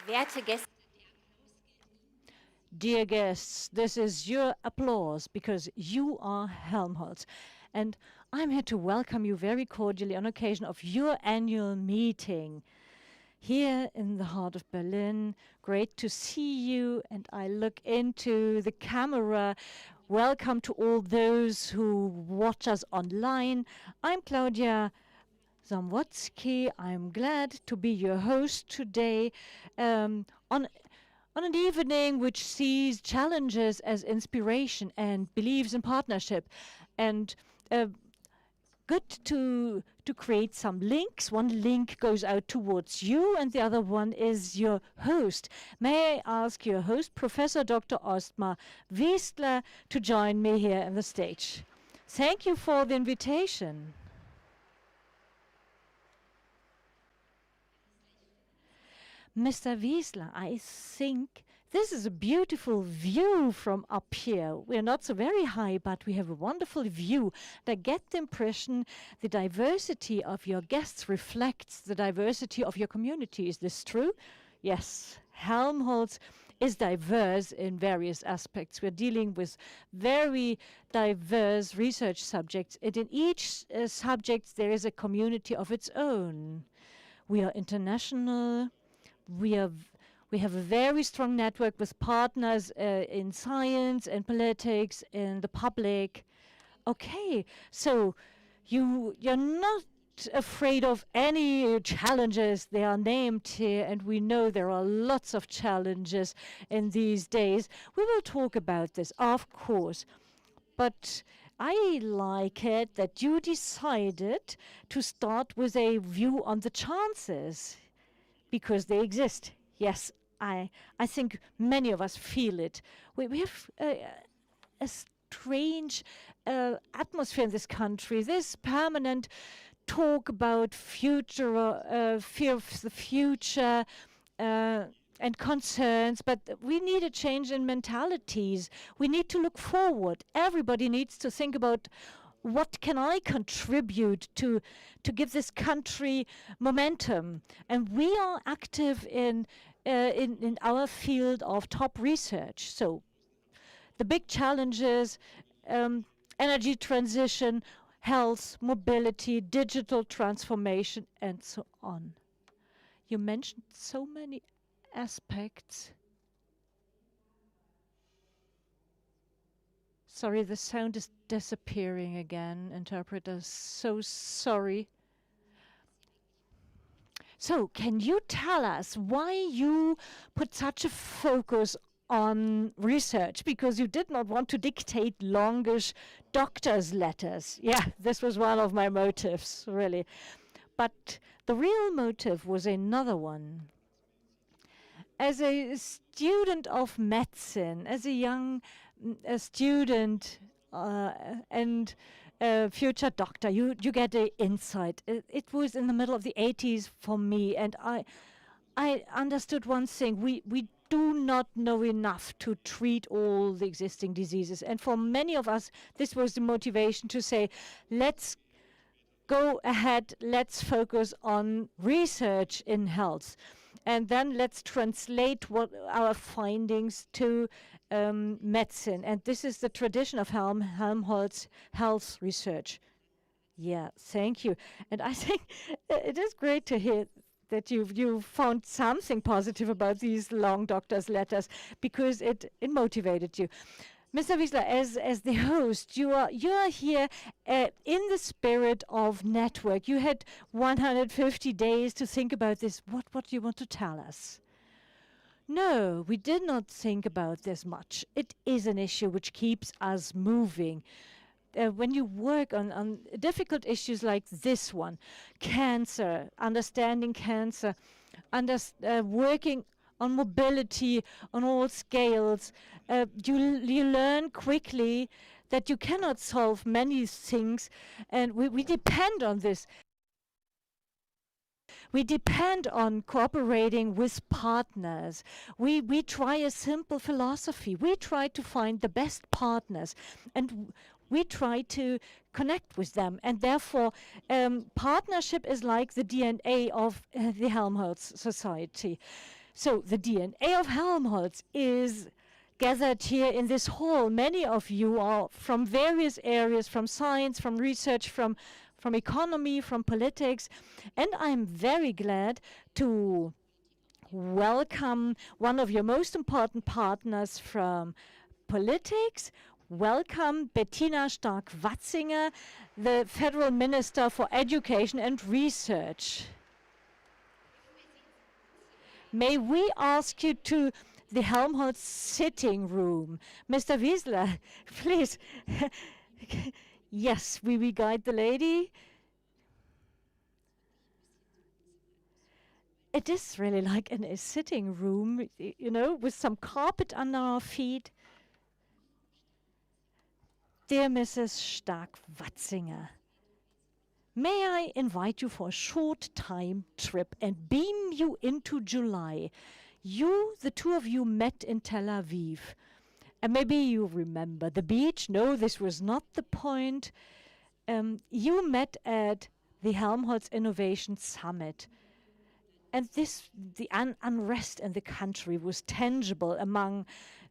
Werte Gäste. Dear guests, this is your applause because you are Helmholtz. And I'm here to welcome you very cordially on occasion of your annual meeting here in the heart of Berlin. Great to see you, and I look into the camera. Welcome to all those who watch us online. I'm Claudia Zamwodzki. I'm glad to be your host today on an evening which sees challenges as inspiration and believes in partnership. And good to create some links. One link goes out towards you and the other one is your host. May I ask your host, Professor Dr. Ostmar Wiesler, to join me here on the stage. Thank you for the invitation. Mr. Wiesler, I think this is a beautiful view from up here. We're not so very high, but we have a wonderful view. I get the impression the diversity of your guests reflects the diversity of your community. Is this true? Yes. Helmholtz is diverse in various aspects. We're dealing with very diverse research subjects, and in each subject there is a community of its own. We are international. We have a very strong network with partners in science and politics and the public. Okay, so you're not afraid of any challenges. They are named here, and we know there are lots of challenges in these days. We will talk about this, of course, but I like it that you decided to start with a view on the chances, because they exist. Yes, I think many of us feel it. We have a strange atmosphere in this country. This permanent talk about future, fear of the future, and concerns, but we need a change in mentalities. We need to look forward. Everybody needs to think about what can I contribute to give this country momentum? And we are active in our field of top research. So the big challenges, energy transition, health, mobility, digital transformation, and so on. You mentioned so many aspects. Sorry, the sound is disappearing again. Interpreter, so sorry. So, can you tell us why you put such a focus on research? Because you did not want to dictate longish doctor's letters. Yeah, this was one of my motives, really. But the real motive was another one. As a student of medicine, as a young student and future doctor, you get an insight. It was in the middle of the 80s for me, and I understood one thing. We do not know enough to treat all the existing diseases. And for many of us, this was the motivation to say, let's go ahead, let's focus on research in health. And then let's translate what our findings to medicine. And this is the tradition of Helmholtz health research. Yeah, thank you. And I think it is great to hear that you found something positive about these long doctor's letters, because it motivated you. Mr. Wiesler, as the host, you are here in the spirit of network. You had 150 days to think about this. What do you want to tell us? No, we did not think about this much. It is an issue which keeps us moving. When you work on difficult issues like this one, cancer, understanding cancer, working on mobility on all scales, you learn quickly that you cannot solve many things, and we depend on this. We depend on cooperating with partners. We try a simple philosophy. We try to find the best partners, and we try to connect with them. And therefore, partnership is like the DNA of the Helmholtz Society. So the DNA of Helmholtz is gathered here in this hall. Many of you are from various areas, from science, from research, from economy, from politics. And I'm very glad to welcome one of your most important partners from politics. Welcome Bettina Stark-Watzinger, the Federal Minister for Education and Research. May we ask you to the Helmholtz sitting room. Mr. Wiesler, please. Yes, we will guide the lady. It is really like in a sitting room, you know, with some carpet under our feet. Dear Mrs. Stark-Watzinger, may I invite you for a short time trip and beam you into July? The two of you met in Tel Aviv. And maybe you remember the beach. No, this was not the point. You met at the Helmholtz Innovation Summit. And the unrest in the country was tangible among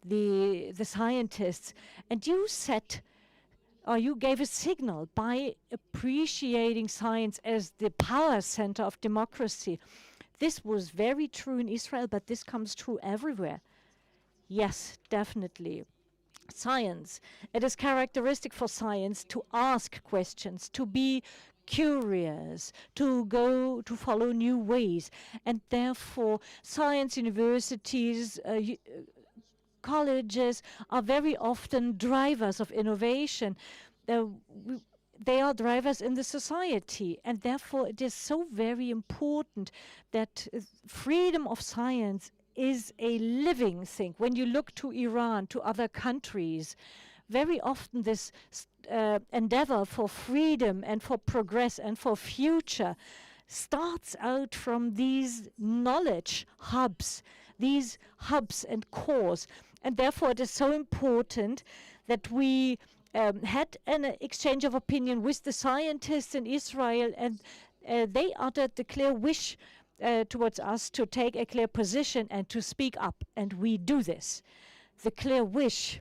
the scientists. And you said, or you gave a signal by appreciating science as the power center of democracy. This was very true in Israel, but this comes true everywhere. Yes, definitely. Science. It is characteristic for science to ask questions, to be curious, to follow new ways. And therefore, science universities, colleges are very often drivers of innovation. They are drivers in the society, and therefore it is so very important that freedom of science is a living thing. When you look to Iran, to other countries, very often this endeavor for freedom and for progress and for future starts out from these knowledge hubs, and cores. And therefore it is so important that we had an exchange of opinion with the scientists in Israel, and they uttered the clear wish towards us to take a clear position and to speak up, and we do this. The clear wish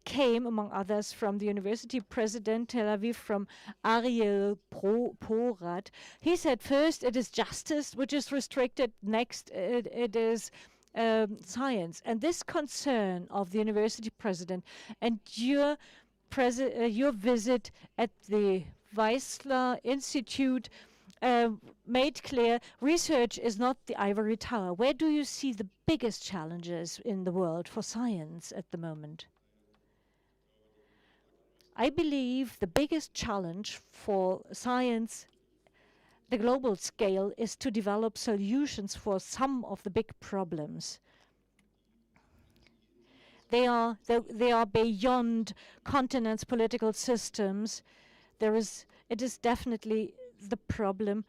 came, among others, from the university president, Tel Aviv, from Ariel Porat. He said, first, it is justice which is restricted. Next, it is science. And this concern of the university president and your visit at the Weissler Institute made clear research is not the ivory tower. Where do you see the biggest challenges in the world for science at the moment? I believe the biggest challenge for science, the global scale, is to develop solutions for some of the big problems. They are beyond continents, political systems. It is definitely the problem.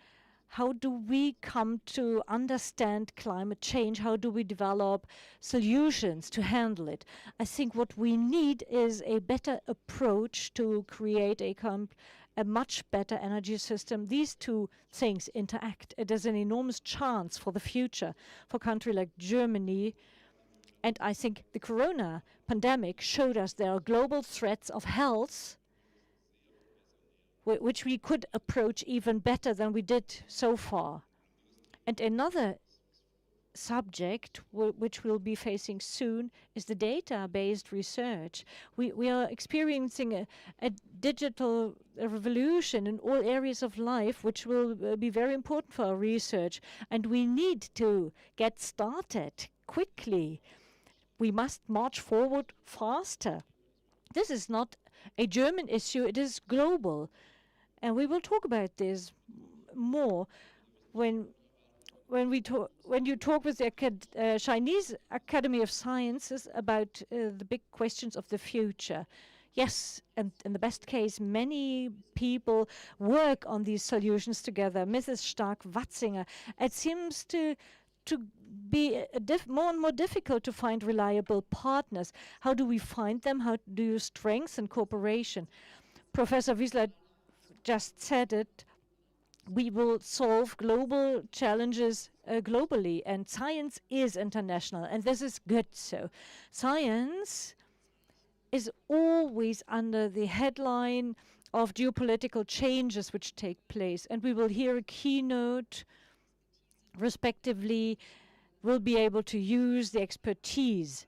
How do we come to understand climate change? How do we develop solutions to handle it? I think what we need is a better approach to create a much better energy system. These two things interact. It is an enormous chance for the future for a country like Germany. And I think the corona pandemic showed us there are global threats of health which we could approach even better than we did so far. And another subject which we'll be facing soon is the data-based research. We are experiencing a digital revolution in all areas of life, which will be very important for our research. And we need to get started quickly. We must march forward faster. This is not a German issue, it is global. And we will talk about this more when you talk with the Chinese Academy of Sciences about the big questions of the future. Yes, and in the best case, many people work on these solutions together. Mrs. Stark-Watzinger, it seems to be more and more difficult to find reliable partners. How do we find them? How do you strengthen cooperation? Professor Wiesler just said it. We will solve global challenges globally, and science is international, and this is good. So science is always under the headline of geopolitical changes which take place, and we will hear a keynote respectively. Will be able to use the expertise.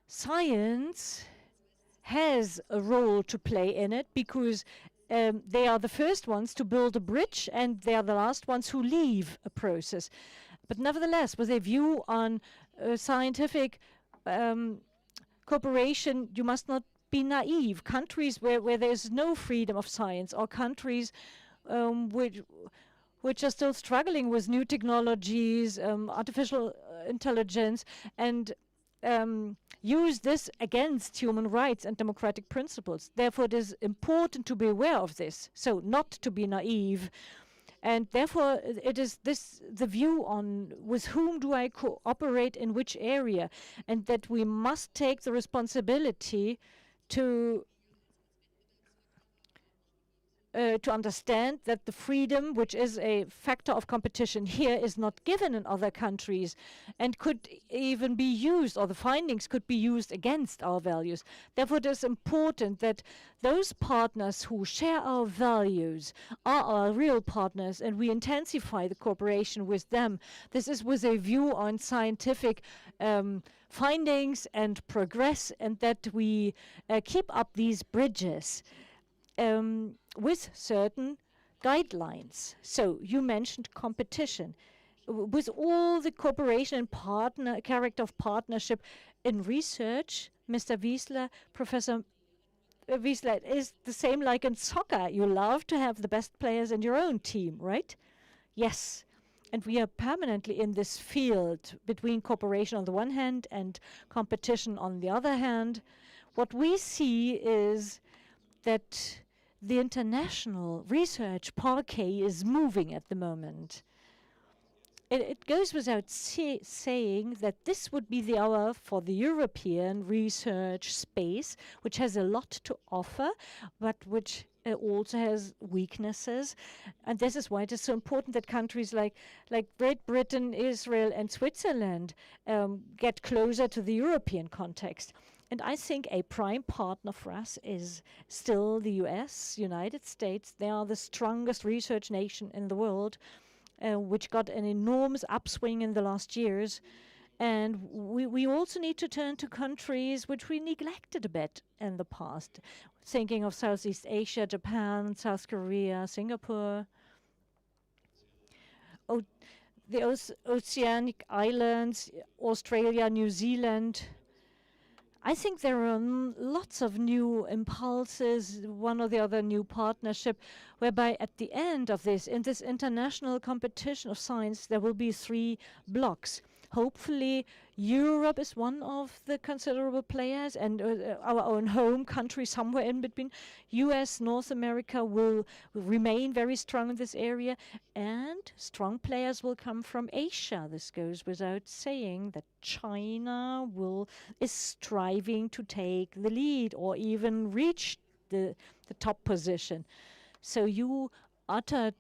Science has a role to play in it because they are the first ones to build a bridge, and they are the last ones who leave a process. But nevertheless, with a view on scientific cooperation, you must not be naive. Countries where there's no freedom of science, or countries which are still struggling with new technologies, artificial intelligence, and use this against human rights and democratic principles. Therefore, it is important to be aware of this, so not to be naive. And therefore, it is the view on with whom do I cooperate in which area, and that we must take the responsibility to understand that the freedom, which is a factor of competition here, is not given in other countries and could even be used, or the findings could be used against our values. Therefore, it is important that those partners who share our values are our real partners, and we intensify the cooperation with them. This is with a view on scientific findings and progress, and that we keep up these bridges with certain guidelines. So you mentioned competition. With all the cooperation and character of partnership in research, Mr. Wiesler, Professor Wiesler, it is the same like in soccer. You love to have the best players in your own team, right? Yes. And we are permanently in this field between cooperation on the one hand and competition on the other hand. What we see is that the international research parquet is moving at the moment. It goes without saying that this would be the hour for the European research space, which has a lot to offer, but which also has weaknesses. And this is why it is so important that countries like Great Britain, Israel, and Switzerland get closer to the European context. And I think a prime partner for us is still the US, United States. They are the strongest research nation in the world, which got an enormous upswing in the last years. And we also need to turn to countries which we neglected a bit in the past, thinking of Southeast Asia, Japan, South Korea, Singapore. The oceanic islands, Australia, New Zealand. I think there are lots of new impulses, one or the other new partnership, whereby at the end of this, in this international competition of science, there will be 3 blocks. Hopefully, Europe is one of the considerable players, and our own home country somewhere in between. US, North America will remain very strong in this area, and strong players will come from Asia. This goes without saying that China is striving to take the lead or even reach the top position. So you uttered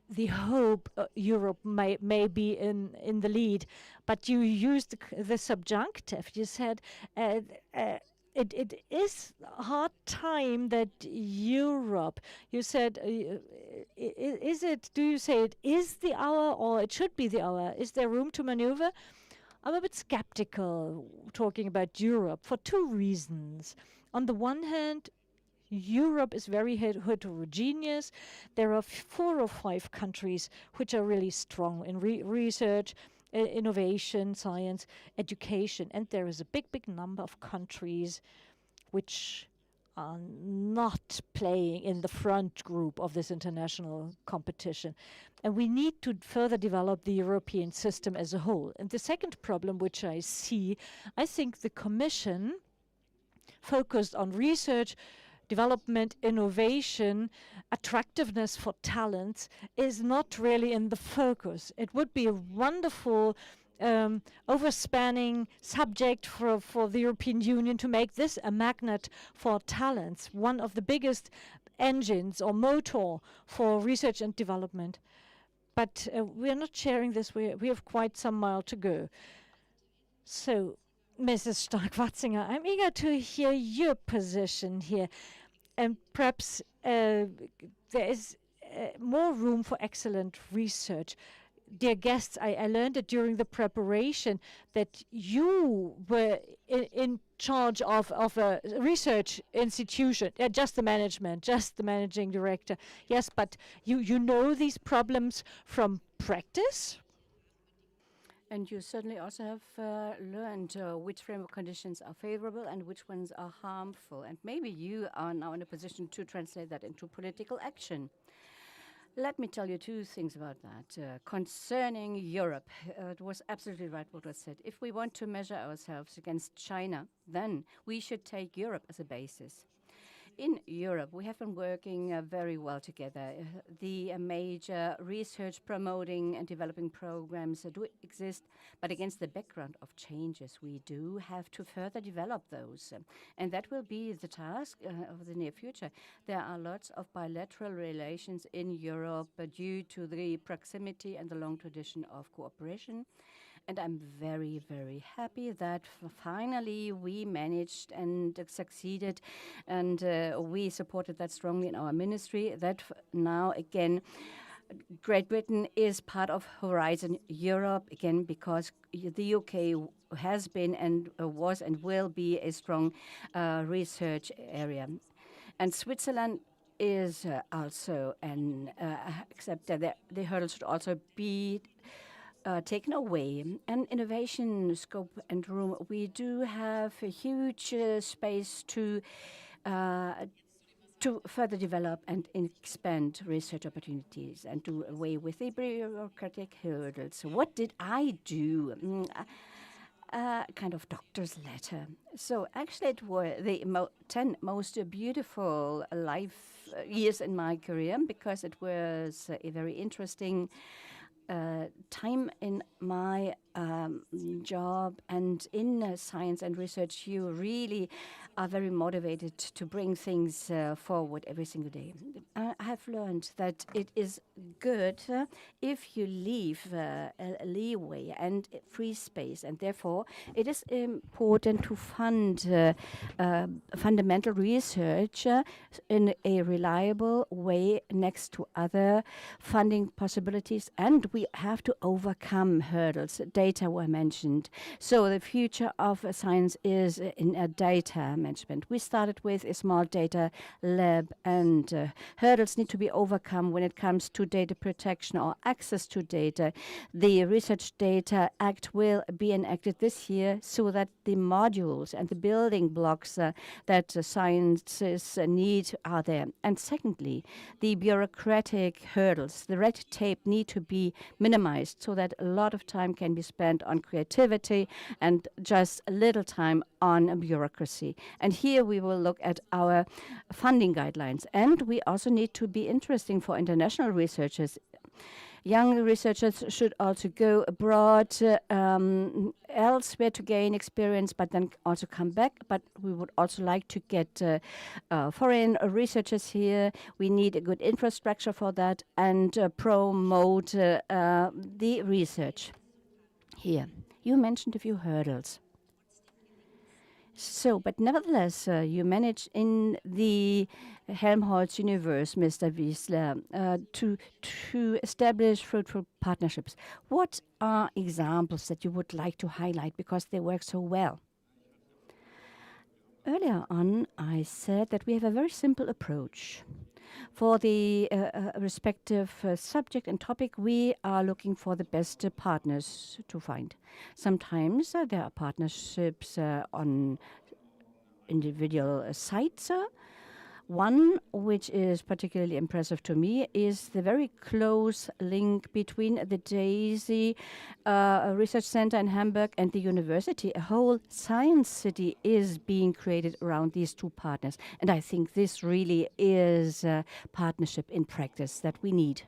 the hope Europe may be in the lead, but you used the subjunctive. You said it is a hard time that Europe, you said, do you say it is the hour or it should be the hour? Is there room to maneuver? I'm a bit skeptical talking about Europe for 2 reasons. On the one hand, Europe is very heterogeneous. There are 4 or 5 countries which are really strong in research, innovation, science, education. And there is a big number of countries which are not playing in the front group of this international competition. And we need to further develop the European system as a whole. And the second problem which I see, I think the Commission focused on research, development, innovation, attractiveness for talents is not really in the focus. It would be a wonderful overspanning subject for the European Union to make this a magnet for talents, one of the biggest engines or motor for research and development. but we're not sharing this. We have quite some mile to go. So, Mrs. Stark-Watzinger, I'm eager to hear your position here. And perhaps there is more room for excellent research. Dear guests, I learned it during the preparation that you were in charge of a research institution, just the management, just the managing director. Yes, but you know these problems from practice? And you certainly also have learned which framework conditions are favorable and which ones are harmful. And maybe you are now in a position to translate that into political action. Let me tell you two things about that. Concerning Europe, it was absolutely right what was said. If we want to measure ourselves against China, then we should take Europe as a basis. In Europe, we have been working very well together. The major research promoting and developing programs do exist, but against the background of changes, we do have to further develop those. And that will be the task of the near future. There are lots of bilateral relations in Europe due to the proximity and the long tradition of cooperation. And I'm very, very happy that finally we managed and succeeded, and we supported that strongly in our ministry, that now again Great Britain is part of Horizon Europe, again because the UK has been and was and will be a strong research area. And Switzerland is also except that the hurdles should also be taken away. And innovation scope and room, we do have a huge space to further develop and expand research opportunities and do away with the bureaucratic hurdles. What did I do? Kind of doctor's letter. So actually it were the 10 most beautiful life years in my career, because it was a very interesting time in my job, and in science and research you really are very motivated to bring things forward every single day. I have learned that it is good if you leave a leeway and free space, and therefore it is important to fund fundamental research in a reliable way next to other funding possibilities, and we have to overcome hurdles. Data were mentioned. So the future of science is in data management. We started with a small data lab, and hurdles need to be overcome when it comes to data protection or access to data. The Research Data Act will be enacted this year so that the modules and the building blocks that scientists need are there. And secondly, the bureaucratic hurdles, the red tape need to be minimized so that a lot of time can be spent on creativity and just a little time on bureaucracy. And here we will look at our funding guidelines. And we also need to be interesting for international researchers. Young researchers should also go abroad elsewhere to gain experience, but then also come back. But we would also like to get foreign researchers here. We need a good infrastructure for that, and promote the research here. You mentioned a few hurdles. So, but nevertheless, you managed in the Helmholtz universe, Mr. Wiesler, to establish fruitful partnerships. What are examples that you would like to highlight because they work so well? Earlier on, I said that we have a very simple approach. For the respective subject and topic, we are looking for the best partners to find. Sometimes there are partnerships on individual sites. One which is particularly impressive to me is the very close link between the DAISY Research Center in Hamburg and the university. A whole science city is being created around these two partners. And I think this really is a partnership in practice that we need.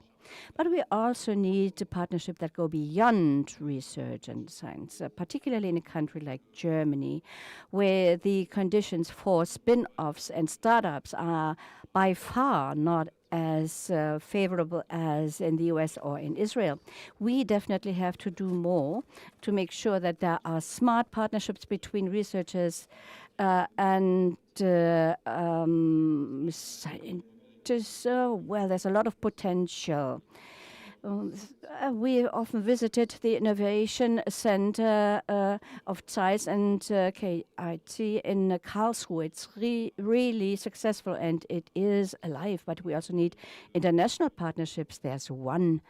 But we also need a partnership that go beyond research and science, particularly in a country like Germany, where the conditions for spin-offs and startups are by far not as favorable as in the US or in Israel. We definitely have to do more to make sure that there are smart partnerships between researchers and scientists. Well, there's a lot of potential. We often visited the Innovation Center of Zeiss and KIT in Karlsruhe. It's really successful and it is alive, but we also need international partnerships. There's one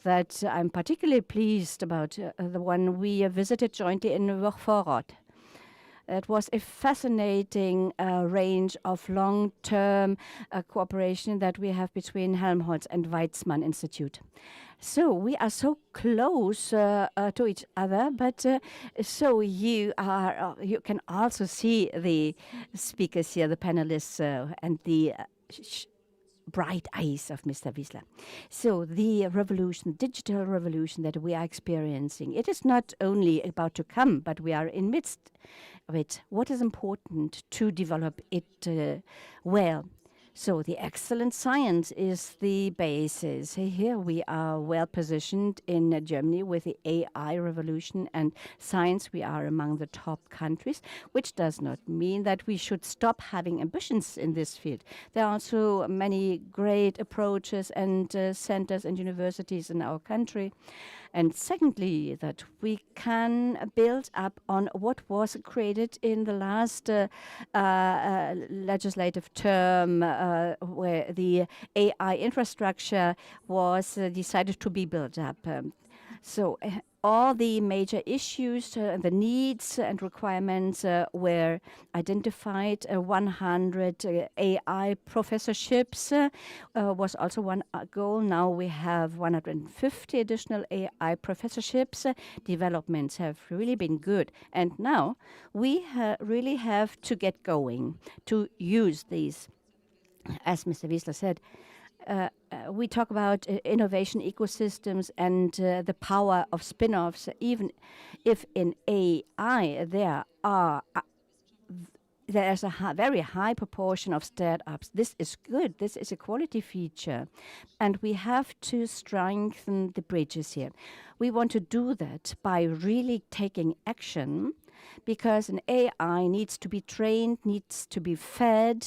that I'm particularly pleased about, the one we visited jointly in Vorvorod. It was a fascinating range of long-term cooperation that we have between Helmholtz and Weizmann Institute. So we are so close to each other, but so you can also see the speakers here, the panelists, and the bright eyes of Mr. Wiesler. So the revolution, digital revolution that we are experiencing, it is not only about to come, but we are in midst of it. What is important to develop it well? So the excellent science is the basis. Here we are well positioned in Germany with the AI revolution and science. We are among the top countries, which does not mean that we should stop having ambitions in this field. There are also many great approaches and centers and universities in our country. And secondly, that we can build up on what was created in the last legislative term, where the AI infrastructure was decided to be built up. So all the major issues, the needs and requirements were identified. 100 AI professorships was also one goal. Now we have 150 additional AI professorships. Developments have really been good. And now we really have to get going to use these. As Mr. Wiesler said, we talk about innovation ecosystems and the power of spin-offs. Even if in AI there's a very high proportion of startups. This is good. This is a quality feature. And we have to strengthen the bridges here. We want to do that by really taking action, because an AI needs to be trained, needs to be fed,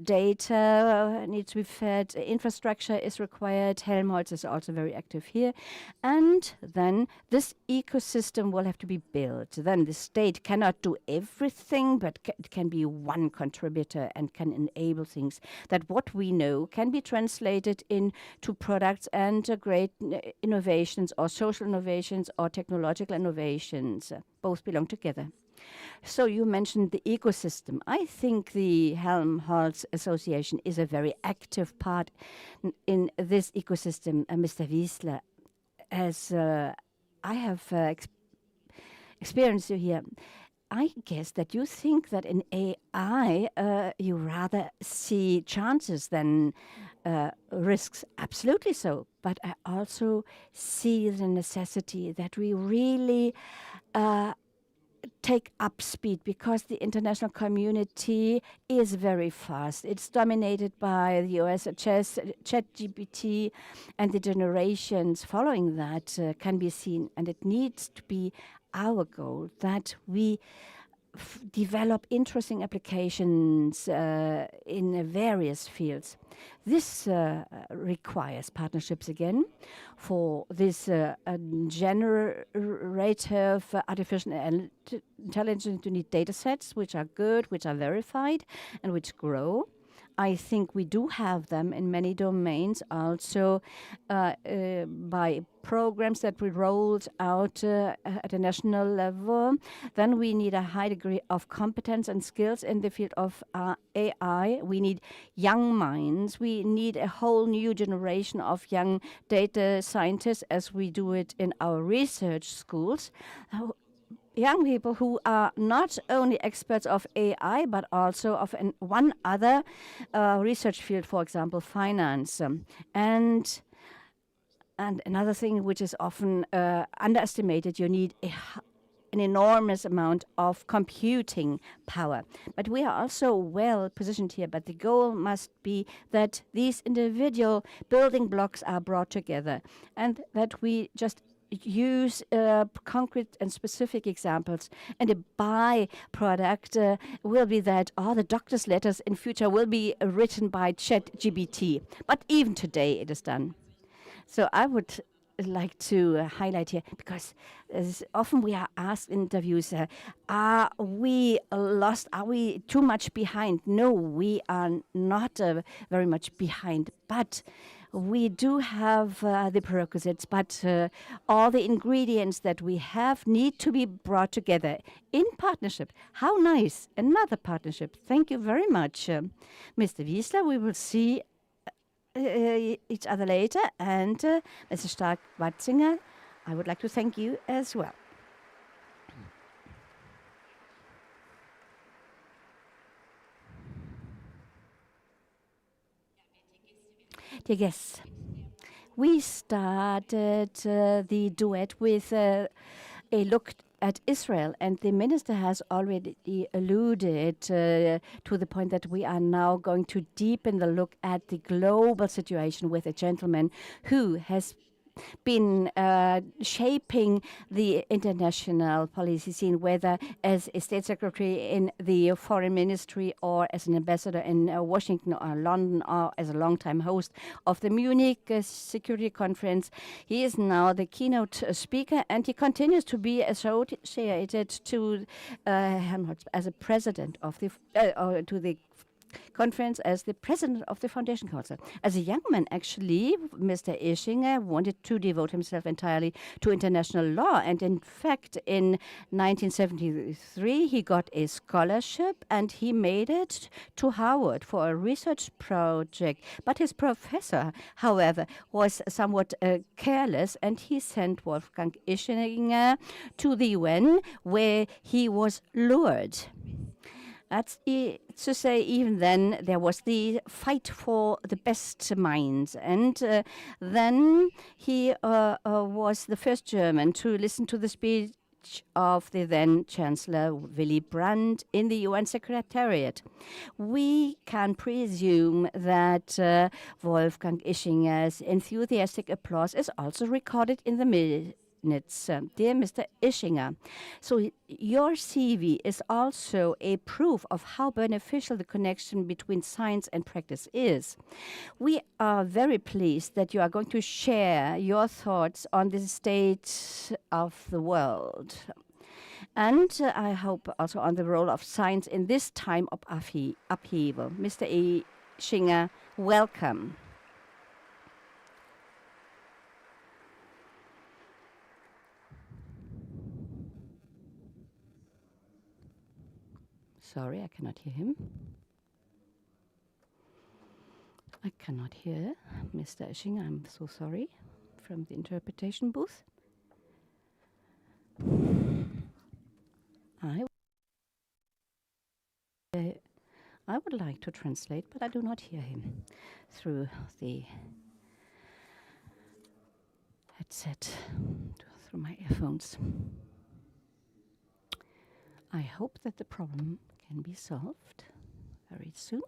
data needs to be fed, infrastructure is required. Helmholtz is also very active here. And then this ecosystem will have to be built. Then the state cannot do everything, but it can be one contributor and can enable things that what we know can be translated into products and great innovations or social innovations or technological innovations. Both belong together. So you mentioned the ecosystem. I think the Helmholtz Association is a very active part in this ecosystem. Mr. Wiesler, as I have experienced you here, I guess that you think that in AI you rather see chances than risks. Absolutely so. But I also see the necessity that we really take up speed, because the international community is very fast. It's dominated by the US ChatGPT, and the generations following that can be seen. And it needs to be our goal that we develop interesting applications in various fields. This requires partnerships again for this generative artificial intelligence. You need data sets which are good, which are verified, and which grow. I think we do have them in many domains, also by programs that we rolled out at a national level. Then we need a high degree of competence and skills in the field of AI. We need young minds. We need a whole new generation of young data scientists, as we do it in our research schools. Young people who are not only experts of AI, but also of one other research field, for example, finance. And another thing which is often underestimated, you need an enormous amount of computing power. But we are also well positioned here. But the goal must be that these individual building blocks are brought together and that we just use concrete and specific examples. And a byproduct will be that all the doctor's letters in future will be written by ChatGPT. But even today it is done. So I would like to highlight here, because often we are asked in interviews, are we lost? Are we too much behind? No, we are not very much behind, but we do have the prerequisites, but all the ingredients that we have need to be brought together in partnership. How nice, another partnership. Thank you very much, Mr. Wiesler. We will see each other later. And Mr. Stark-Watzinger, I would like to thank you as well. Dear guests, we started the duet with a look at Israel, and the minister has already alluded to the point that we are now going to deepen the look at the global situation with a gentleman who has been shaping the international policy scene, whether as a state secretary in the foreign ministry or as an ambassador in Washington or London or as a longtime host of the Munich Security Conference. He is now the keynote speaker, and he continues to be associated to Helmholtz as a president of the to the conference as the president of the Foundation Council. As a young man, actually, Mr. Ischinger wanted to devote himself entirely to international law. And in fact, in 1973, he got a scholarship and he made it to Harvard for a research project. But his professor, however, was somewhat careless, and he sent Wolfgang Ischinger to the UN, where he was lured. That's to say, even then, there was the fight for the best minds. And then he was the first German to listen to the speech of the then Chancellor Willy Brandt in the UN Secretariat. We can presume that Wolfgang Ischinger's enthusiastic applause is also recorded in the minutes. Dear Mr. Ischinger, so your CV is also a proof of how beneficial the connection between science and practice is. We are very pleased that you are going to share your thoughts on the state of the world. And I hope also on the role of science in this time of upheaval. Mr. Ischinger, welcome. Sorry, I cannot hear him. I cannot hear Mr. Ischinger. I'm so sorry, from the interpretation booth. I would like to translate, but I do not hear him through the headset, through my earphones. I hope that the problem can be solved very soon.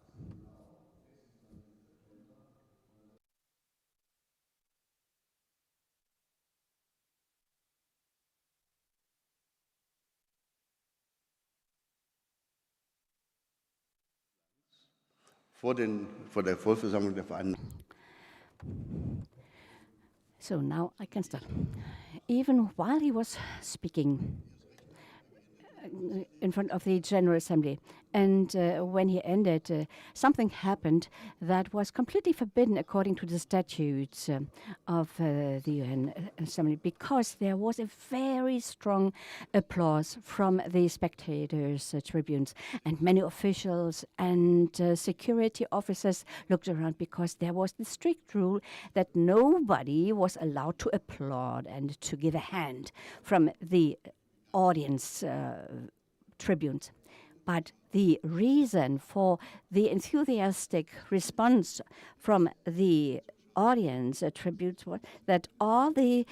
Vor der Vollversammlung der Vereinten. So now I can start. Even while he was speaking in front of the General Assembly, and when he ended, something happened that was completely forbidden according to the statutes of the UN Assembly, because there was a very strong applause from the spectators' tribunes, and many officials and security officers looked around, because there was the strict rule that nobody was allowed to applaud and to give a hand from the audience tribunes. But the reason for the enthusiastic response from the audience tribute that all the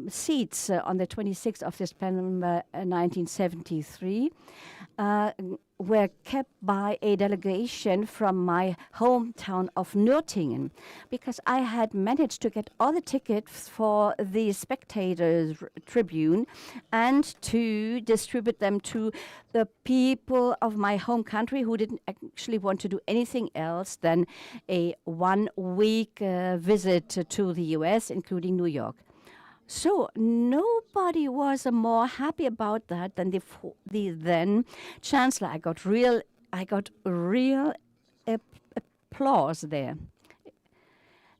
seats on the 26th of September 1973 were kept by a delegation from my hometown of Nürtingen, because I had managed to get all the tickets for the spectators tribune and to distribute them to the people of my home country who didn't actually want to do anything else than a 1-week visit to the US, including New York. So nobody was more happy about that than the then chancellor. I got real applause there.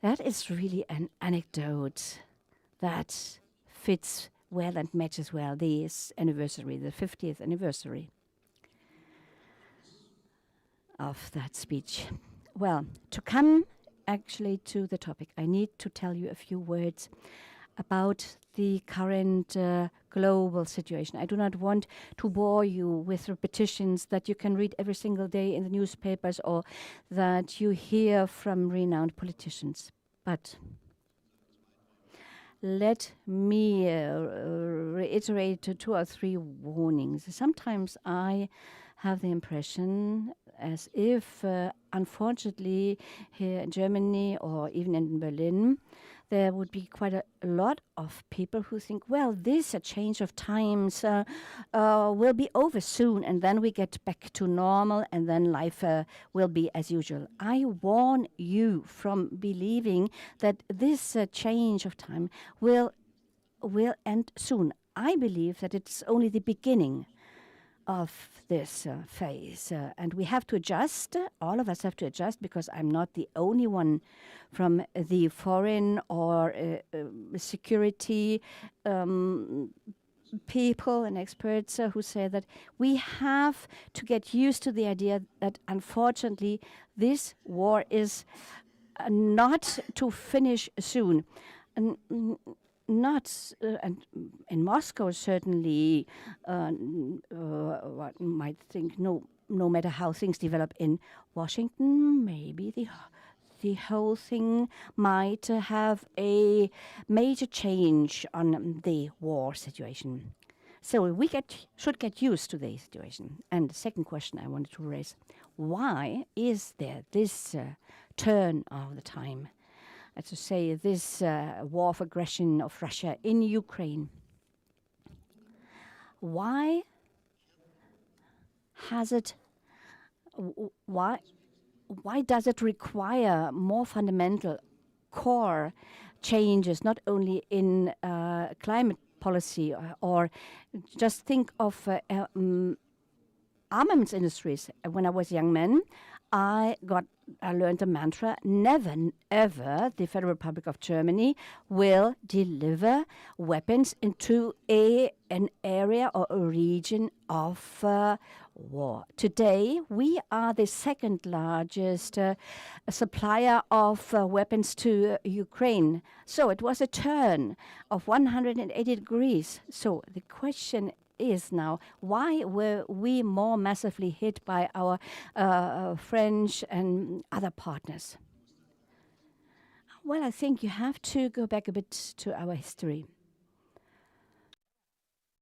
That is really an anecdote that fits well and matches well this anniversary, the 50th anniversary of that speech. Well, to come actually to the topic, I need to tell you a few words about the current global situation. I do not want to bore you with repetitions that you can read every single day in the newspapers or that you hear from renowned politicians. But let me reiterate 2 or 3 warnings. Sometimes I have the impression as if, unfortunately, here in Germany or even in Berlin, there would be quite a lot of people who think, well, this change of times will be over soon, and then we get back to normal, and then life will be as usual. I warn you from believing that this change of time will end soon. I believe that it's only the beginning of this phase. And we have to adjust, all of us have to adjust, because I'm not the only one from the foreign or security people and experts who say that we have to get used to the idea that unfortunately this war is not to finish soon. And not and in Moscow certainly one might think no matter how things develop in Washington, maybe the whole thing might have a major change on the war situation. So we should get used to the situation. And the second question I wanted to raise: why is there this turn of the time? To say this war of aggression of Russia in Ukraine. Why has it? Why does it require more fundamental core changes, not only in climate policy or just think of armaments industries? When I was a young man, I learned a mantra: never, ever the Federal Republic of Germany will deliver weapons into an area or a region of war. Today, we are the second largest supplier of weapons to Ukraine. So it was a turn of 180 degrees. So the question is now, why were we more massively hit by our French and other partners? Well, I think you have to go back a bit to our history.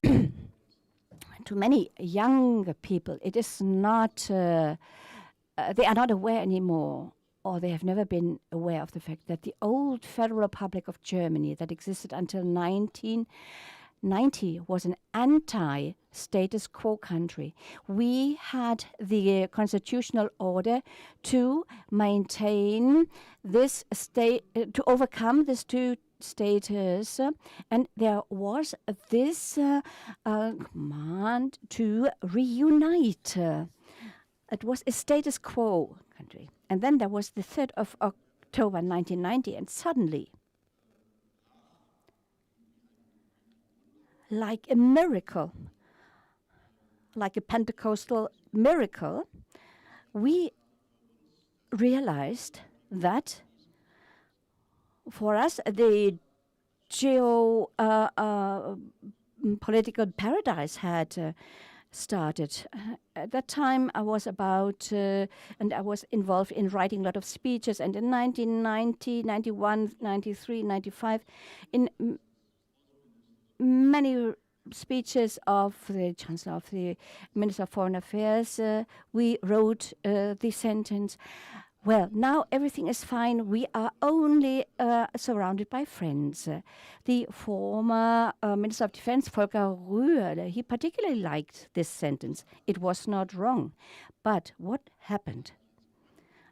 To many young people, it is not, they are not aware anymore, or they have never been aware of the fact that the old Federal Republic of Germany that existed until 1990 was an anti-status quo country. We had the constitutional order to maintain this state, to overcome this two status, and there was this command to reunite. It was a status quo country. And then there was the 3rd of October 1990, and suddenly, like a miracle, like a Pentecostal miracle, we realized that for us, the geopolitical paradise had started. At that time, I was and I was involved in writing a lot of speeches. And in 1990, 91, 93, 95, in many speeches of the Chancellor of the Minister of Foreign Affairs, we wrote the sentence, well, now everything is fine. We are only surrounded by friends. The former Minister of Defense, Volker Rühle, he particularly liked this sentence. It was not wrong. But what happened?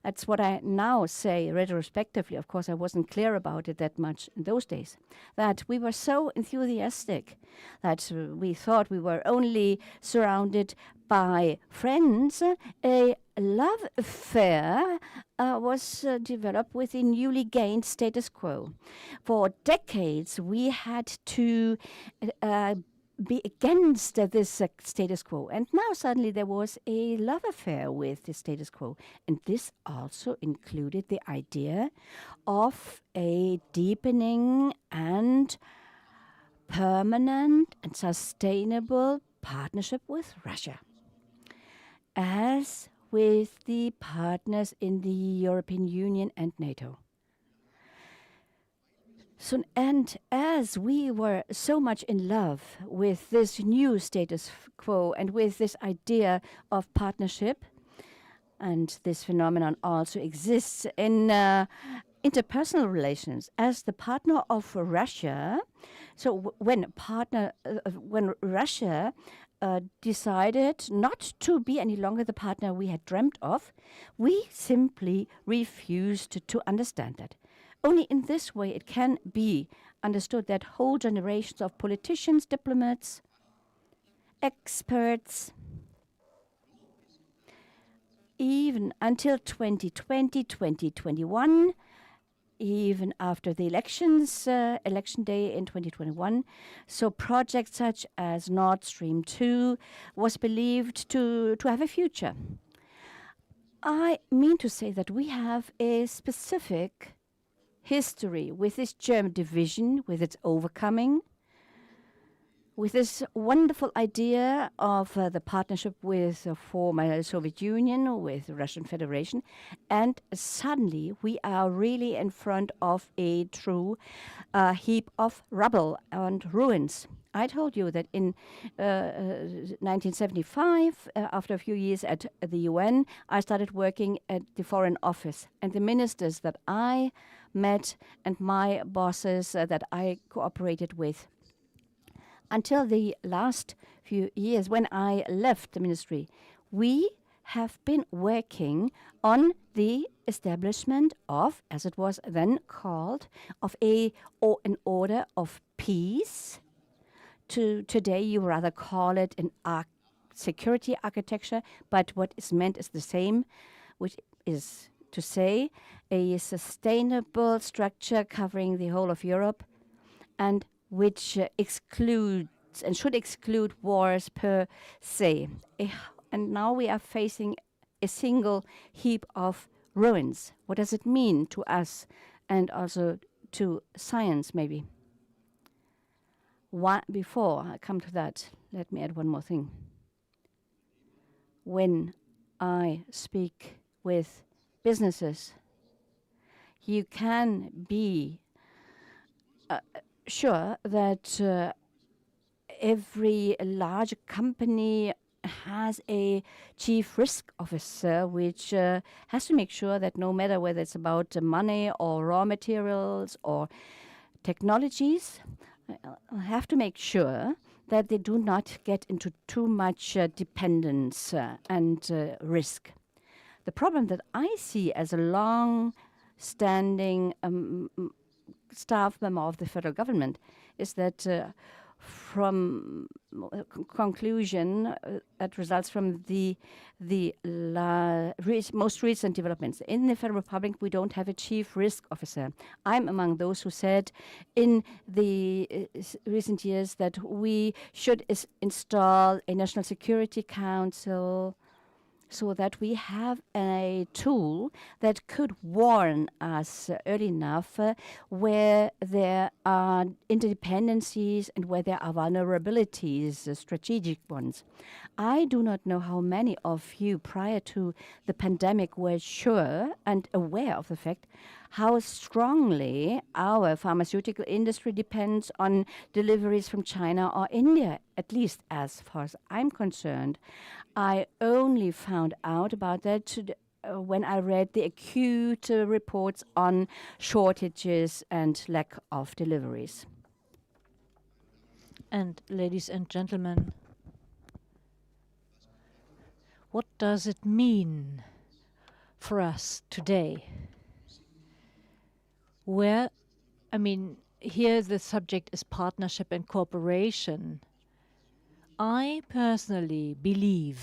That's what I now say retrospectively. Of course, I wasn't clear about it that much in those days. That we were so enthusiastic that we thought we were only surrounded by friends. A love affair was developed with the newly gained status quo. For decades, we had to be against this status quo. And now suddenly there was a love affair with the status quo. And this also included the idea of a deepening and permanent and sustainable partnership with Russia, as with the partners in the European Union and NATO. So, and as we were so much in love with this new status quo and with this idea of partnership, and this phenomenon also exists in interpersonal relations, as the partner of Russia. So when Russia decided not to be any longer the partner we had dreamt of, we simply refused to understand that. Only in this way it can be understood that whole generations of politicians, diplomats, experts, even until 2020, 2021, even after the elections, election day in 2021, so projects such as Nord Stream 2 was believed to have a future. I mean to say that we have a specific history with this German division, with its overcoming, with this wonderful idea of the partnership with the former Soviet Union, with the Russian Federation, and suddenly we are really in front of a true heap of rubble and ruins. I told you that in 1975, after a few years at the UN, I started working at the Foreign Office, and the ministers that I met and my bosses that I cooperated with. Until the last few years, when I left the ministry, we have been working on the establishment of, as it was then called, of an order of peace. Today, you rather call it an security architecture, but what is meant is the same, which is to say a sustainable structure covering the whole of Europe and which excludes and should exclude wars per se. And now we are facing a single heap of ruins. What does it mean to us and also to science, maybe? Before I come to that, let me add one more thing. When I speak with businesses, you can be sure that every large company has a chief risk officer which has to make sure that no matter whether it's about money or raw materials or technologies, have to make sure that they do not get into too much dependence and risk. The problem that I see as a long-standing staff member of the federal government is that from conclusion that results from the most recent developments. In the Federal Republic, we don't have a chief risk officer. I'm among those who said in the recent years that we should install a National Security Council so that we have a tool that could warn us early enough where there are interdependencies and where there are vulnerabilities, strategic ones. I do not know how many of you prior to the pandemic were sure and aware of the fact how strongly our pharmaceutical industry depends on deliveries from China or India, at least as far as I'm concerned. I only found out about that when I read the acute reports on shortages and lack of deliveries. And ladies and gentlemen, what does it mean for us today? Here the subject is partnership and cooperation. I personally believe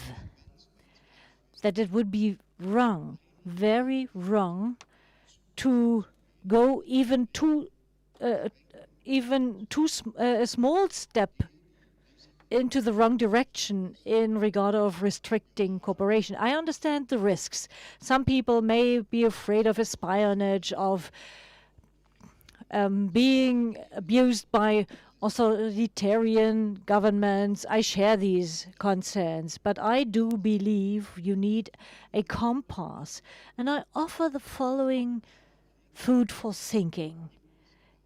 that it would be wrong, very wrong, to go even a small step into the wrong direction in regard of restricting cooperation. I understand the risks. Some people may be afraid of espionage, of being abused by authoritarian governments. I share these concerns, but I do believe you need a compass. And I offer the following food for thinking.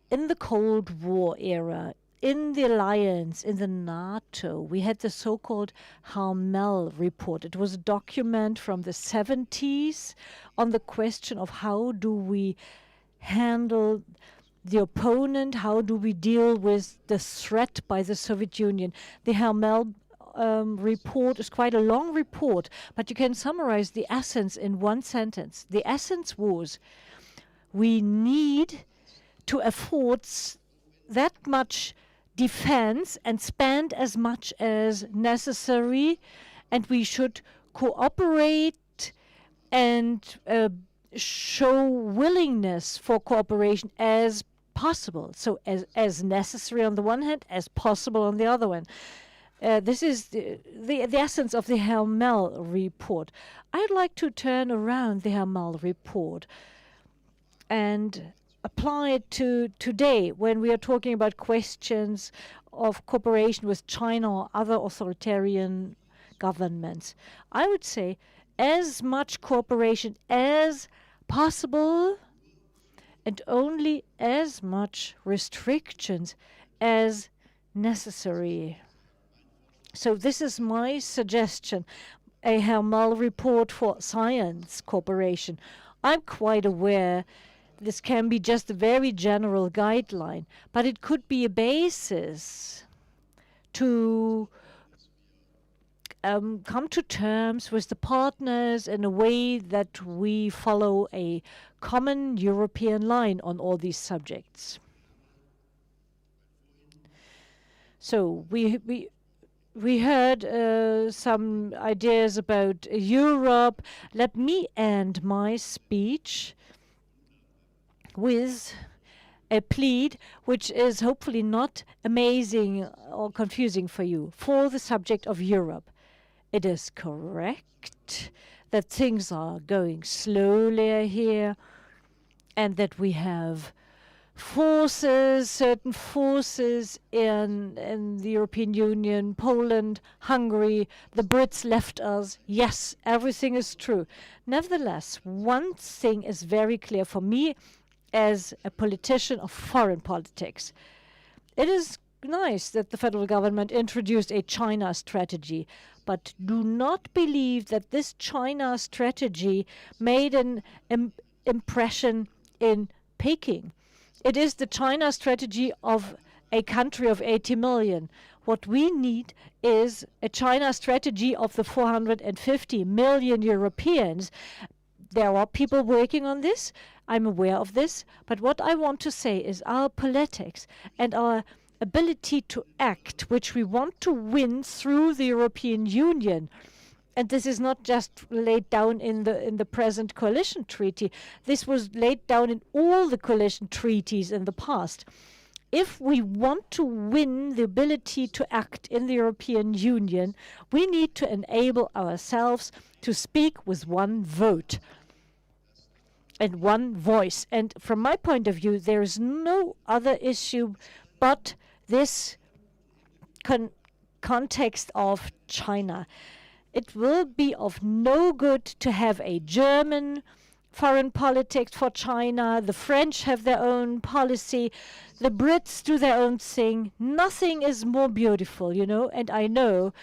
In the Cold War era, in the alliance, in the NATO, we had the so-called Helmholtz report. It was a document from the 70s on the question of how do we handle the opponent, how do we deal with the threat by the Soviet Union. The Helmholtz report is quite a long report, but you can summarize the essence in one sentence. The essence was, we need to afford that much defense and spend as much as necessary, and we should cooperate and show willingness for cooperation as possible. So as necessary on the one hand, as possible on the other one. This is the essence of the Helmholtz report. I'd like to turn around the Helmholtz report and apply it to today when we are talking about questions of cooperation with China or other authoritarian governments. I would say as much cooperation as possible and only as much restrictions as necessary. So this is my suggestion, a Helmholtz report for science cooperation. I'm quite aware this can be just a very general guideline, but it could be a basis to come to terms with the partners in a way that we follow a common European line on all these subjects. So we heard some ideas about Europe. Let me end my speech with a plea which is hopefully not amazing or confusing for you, for the subject of Europe. It is correct that things are going slowly here and that we have certain forces in the European Union, Poland, Hungary, the Brits left us. Yes, everything is true. Nevertheless, one thing is very clear for me as a politician of foreign politics. It is nice that the federal government introduced a China strategy, but do not believe that this China strategy made an impression in Peking. It is the China strategy of a country of 80 million. What we need is a China strategy of the 450 million Europeans. There are people working on this. I'm aware of this. But what I want to say is our politics and our ability to act, which we want to win through the European Union. And this is not just laid down in the present coalition treaty. This was laid down in all the coalition treaties in the past. if we want to win the ability to act in the European Union, we need to enable ourselves to speak with one vote and one voice. And from my point of view, there is no other issue but this context of China. It will be of no good to have a German foreign politics for China. The French have their own policy. The Brits do their own thing. Nothing is more beautiful, you know. And I know,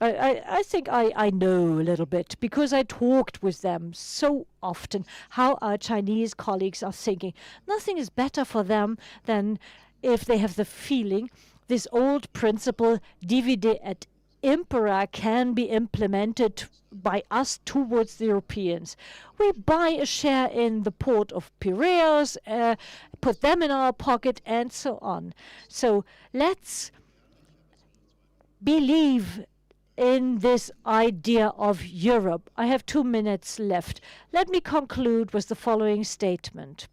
I think I know a little bit because I talked with them so often how our Chinese colleagues are thinking. Nothing is better for them than if they have the feeling this old principle, divide et impera, can be implemented by us towards the Europeans. We buy a share in the port of Piraeus, put them in our pocket, and so on. So let's believe in this idea of Europe. I have 2 minutes left. Let me conclude with the following statement.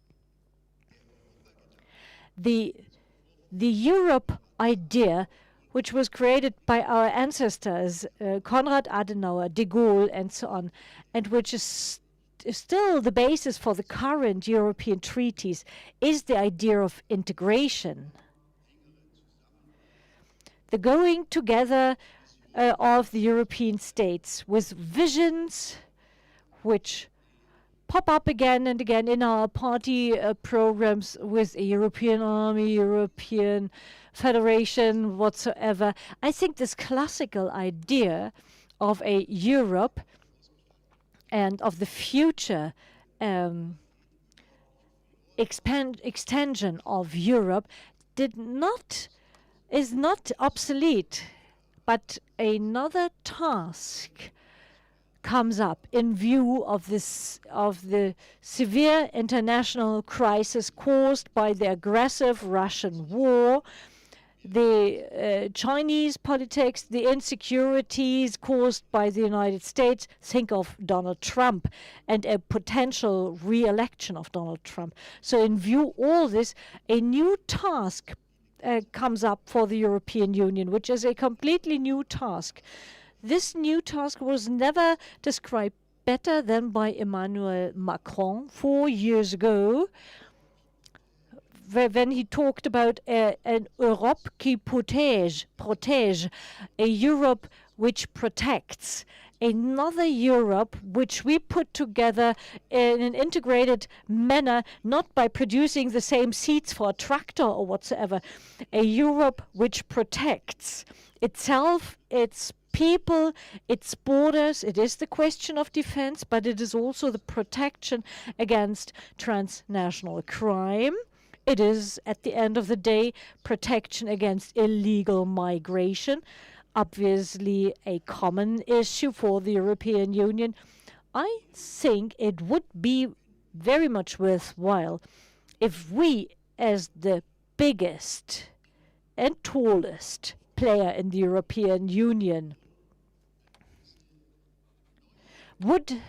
The Europe idea, which was created by our ancestors, Konrad Adenauer, de Gaulle, and so on, and which is still the basis for the current European treaties, is the idea of integration. The going together of the European states with visions which pop up again and again in our party programs with a European army, European federation, whatsoever. I think this classical idea of a Europe and of the future extension of Europe is not obsolete, but another task comes up in view of the severe international crisis caused by the aggressive Russian war, the Chinese politics, the insecurities caused by the United States. Think of Donald Trump and a potential re-election of Donald Trump. So in view all this, a new task comes up for the European Union, which is a completely new task. This new task was never described better than by Emmanuel Macron 4 years ago, when he talked about an Europe qui protège, a Europe which protects, another Europe which we put together in an integrated manner, not by producing the same seats for a tractor or whatsoever, a Europe which protects itself, its people, its borders. It is the question of defense, but it is also the protection against transnational crime. It is, at the end of the day, protection against illegal migration, obviously a common issue for the European Union. I think it would be very much worthwhile if we, as the biggest and tallest player in the European Union, would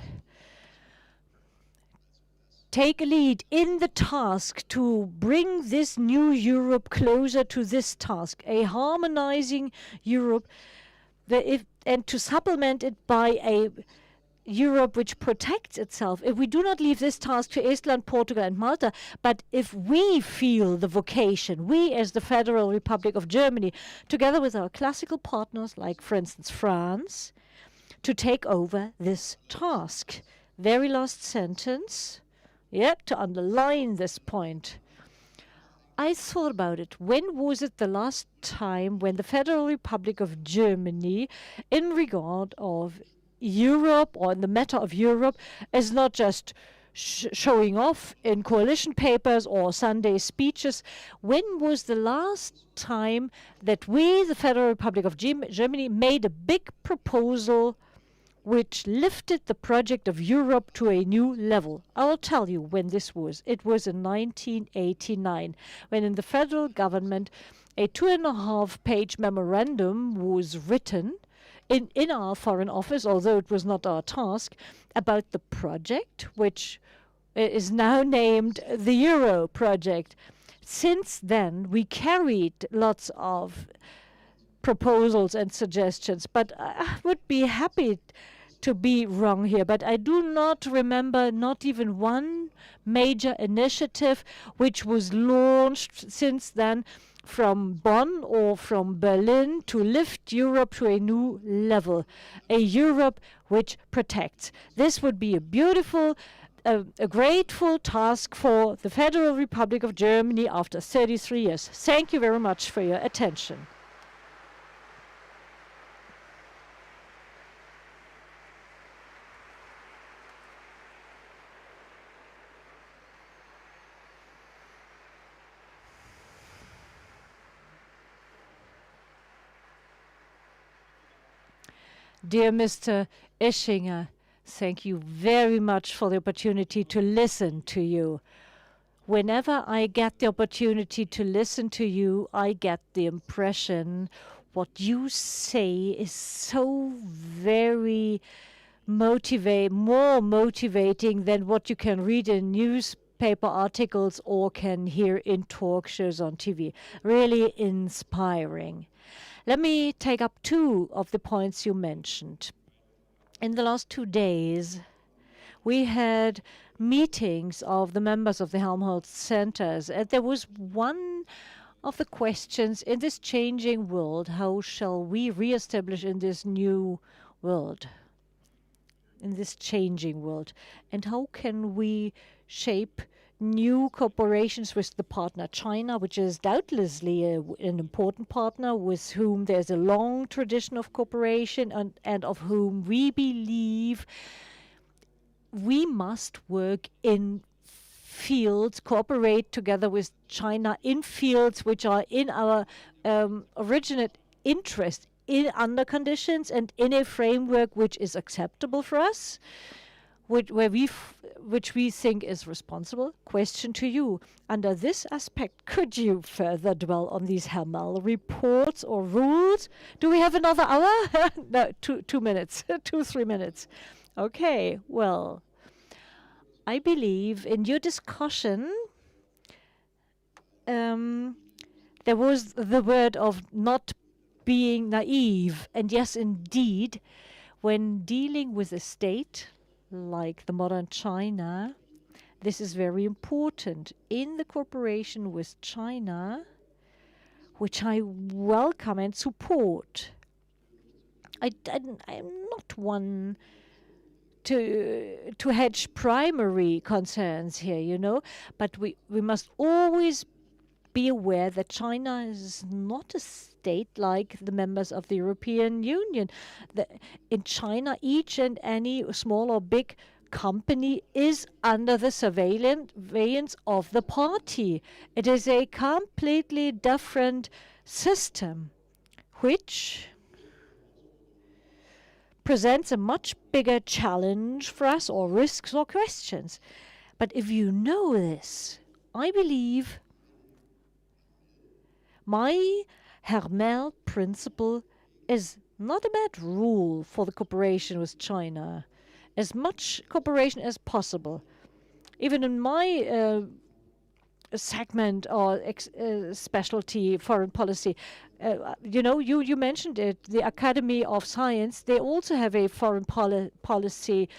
take a lead in the task to bring this new Europe closer to this task, a harmonizing Europe, and to supplement it by a Europe which protects itself. If we do not leave this task to Estland, Portugal, and Malta, but if we feel the vocation, we as the Federal Republic of Germany, together with our classical partners, like, for instance, France, to take over this task. Very last sentence. To underline this point. I thought about it. When was it the last time when the Federal Republic of Germany, in regard of Europe or in the matter of Europe, is not just showing off in coalition papers or Sunday speeches, when was the last time that we, the Federal Republic of Germany, made a big proposal which lifted the project of Europe to a new level? I'll tell you when this was. It was in 1989, when in the federal government a 2.5-page memorandum was written in our Foreign Office, although it was not our task, about the project, which is now named the Euro project. since then, we carried lots of proposals and suggestions, but I would be happy to be wrong here, but I do not remember not even one major initiative which was launched since then from Bonn or from Berlin to lift Europe to a new level, a Europe which protects. This would be a beautiful, a grateful task for the Federal Republic of Germany after 33 years. Thank you very much for your attention. Dear Mr. Ischinger, thank you very much for the opportunity to listen to you. Whenever I get the opportunity to listen to you, I get the impression what you say is so very more motivating than what you can read in newspaper articles or can hear in talk shows on TV. Really inspiring. Let me take up two of the points you mentioned. In the last 2 days, we had meetings of the members of the Helmholtz centers, and there was one of the questions in this changing world: how shall we reestablish in this new world, in this changing world, and how can we shape new cooperations with the partner China, which is doubtlessly an important partner with whom there's a long tradition of cooperation and of whom we believe we must work in fields, cooperate together with China in fields which are in our originate interest, under conditions and in a framework which is acceptable for us, which we think is responsible. Question to you. Under this aspect, could you further dwell on these Helmholtz reports or rules? Do we have another hour? No, 2 minutes, 3 minutes. Okay, well, I believe in your discussion, there was the word of not being naive. And yes, indeed, when dealing with a state like the modern China, this is very important. In the cooperation with China, which I welcome and support, I'm not one to hedge primary concerns here, but we must always be aware that China is not a state like the members of the European Union. In China, each and any small or big company is under the surveillance of the party. It is a completely different system, which presents a much bigger challenge for us, or risks or questions. But if you know this, I believe my Helmholtz principle is not a bad rule for the cooperation with China. As much cooperation as possible. Even in my segment or specialty, foreign policy, you mentioned it, the Academy of Science, they also have a foreign policy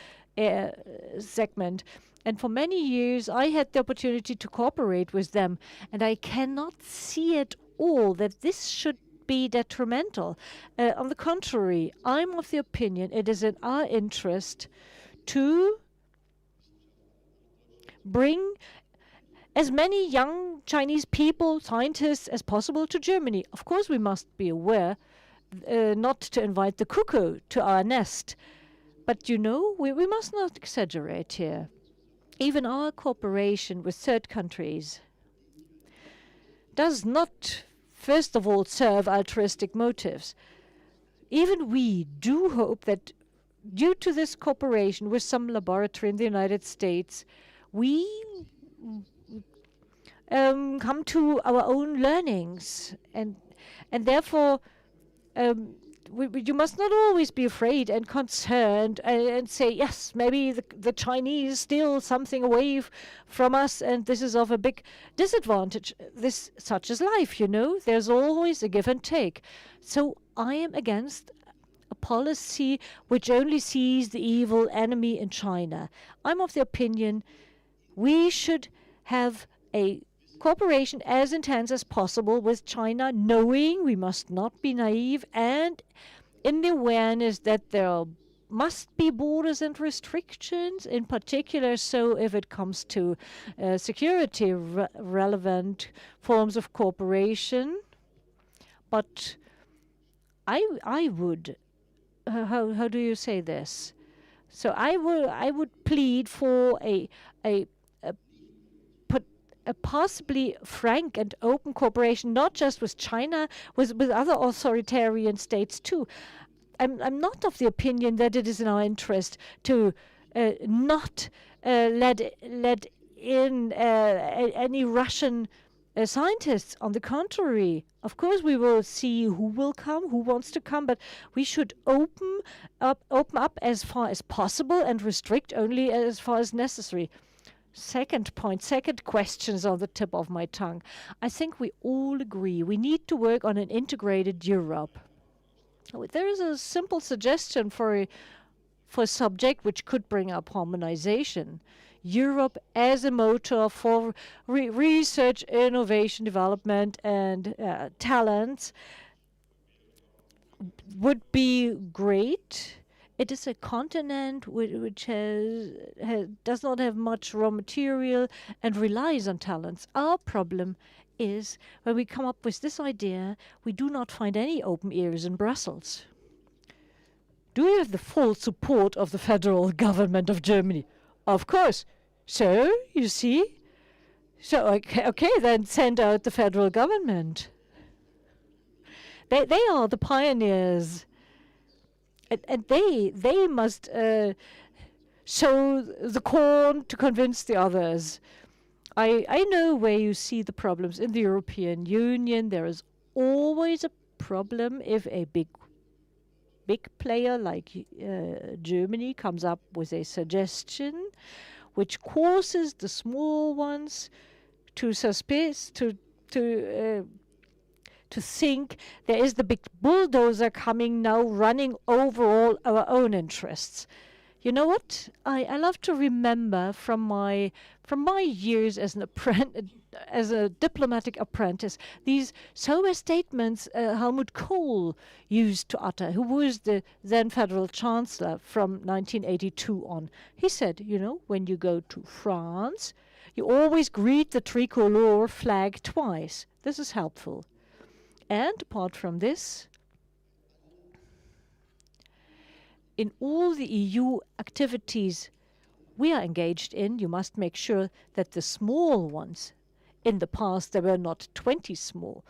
segment. And for many years, I had the opportunity to cooperate with them. And I cannot see at all that this should be detrimental. On the contrary, I'm of the opinion it is in our interest to bring as many young Chinese people, scientists as possible to Germany. Of course, we must be aware not to invite the cuckoo to our nest. But we must not exaggerate here. Even our cooperation with third countries does not, first of all, serve altruistic motives. Even we do hope that due to this cooperation with some laboratory in the United States, we come to our own learnings, and therefore you must not always be afraid and concerned and say, yes, maybe the Chinese steal something away from us and this is of a big disadvantage. Such is life, you know. There's always a give and take. So I am against a policy which only sees the evil enemy in China. I'm of the opinion we should have a cooperation as intense as possible with China, knowing we must not be naive and in the awareness that there must be borders and restrictions, in particular, so if it comes to security relevant forms of cooperation. But I would, how do you say this? So I would plead for a possibly frank and open cooperation, not just with China, with other authoritarian states too. I'm not of the opinion that it is in our interest to not let in any Russian scientists. On the contrary, of course, we will see who will come, who wants to come, but we should open up as far as possible and restrict only as far as necessary. Second point, second question is on the tip of my tongue. I think we all agree we need to work on an integrated Europe. There is a simple suggestion for a subject which could bring up harmonization. Europe as a motor for research, innovation, development, and talents would be great. It is a continent which does not have much raw material and relies on talents. Our problem is when we come up with this idea, we do not find any open ears in Brussels. Do you have the full support of the federal government of Germany? Of course. So, you see? So, okay, then send out the federal government. They are the pioneers. And they must sow the corn to convince the others. I know where you see the problems. In the European Union, there is always a problem if a big player like Germany comes up with a suggestion which causes the small ones to think there is the big bulldozer coming now running over all our own interests. You know what? I love to remember from my years as as a diplomatic apprentice, these sober statements Helmut Kohl used to utter, who was the then federal chancellor from 1982 on. He said, you know, when you go to France, you always greet the tricolor flag twice. This is helpful. And apart from this, in all the EU activities we are engaged in, you must make sure that the small ones, in the past there were not 20 small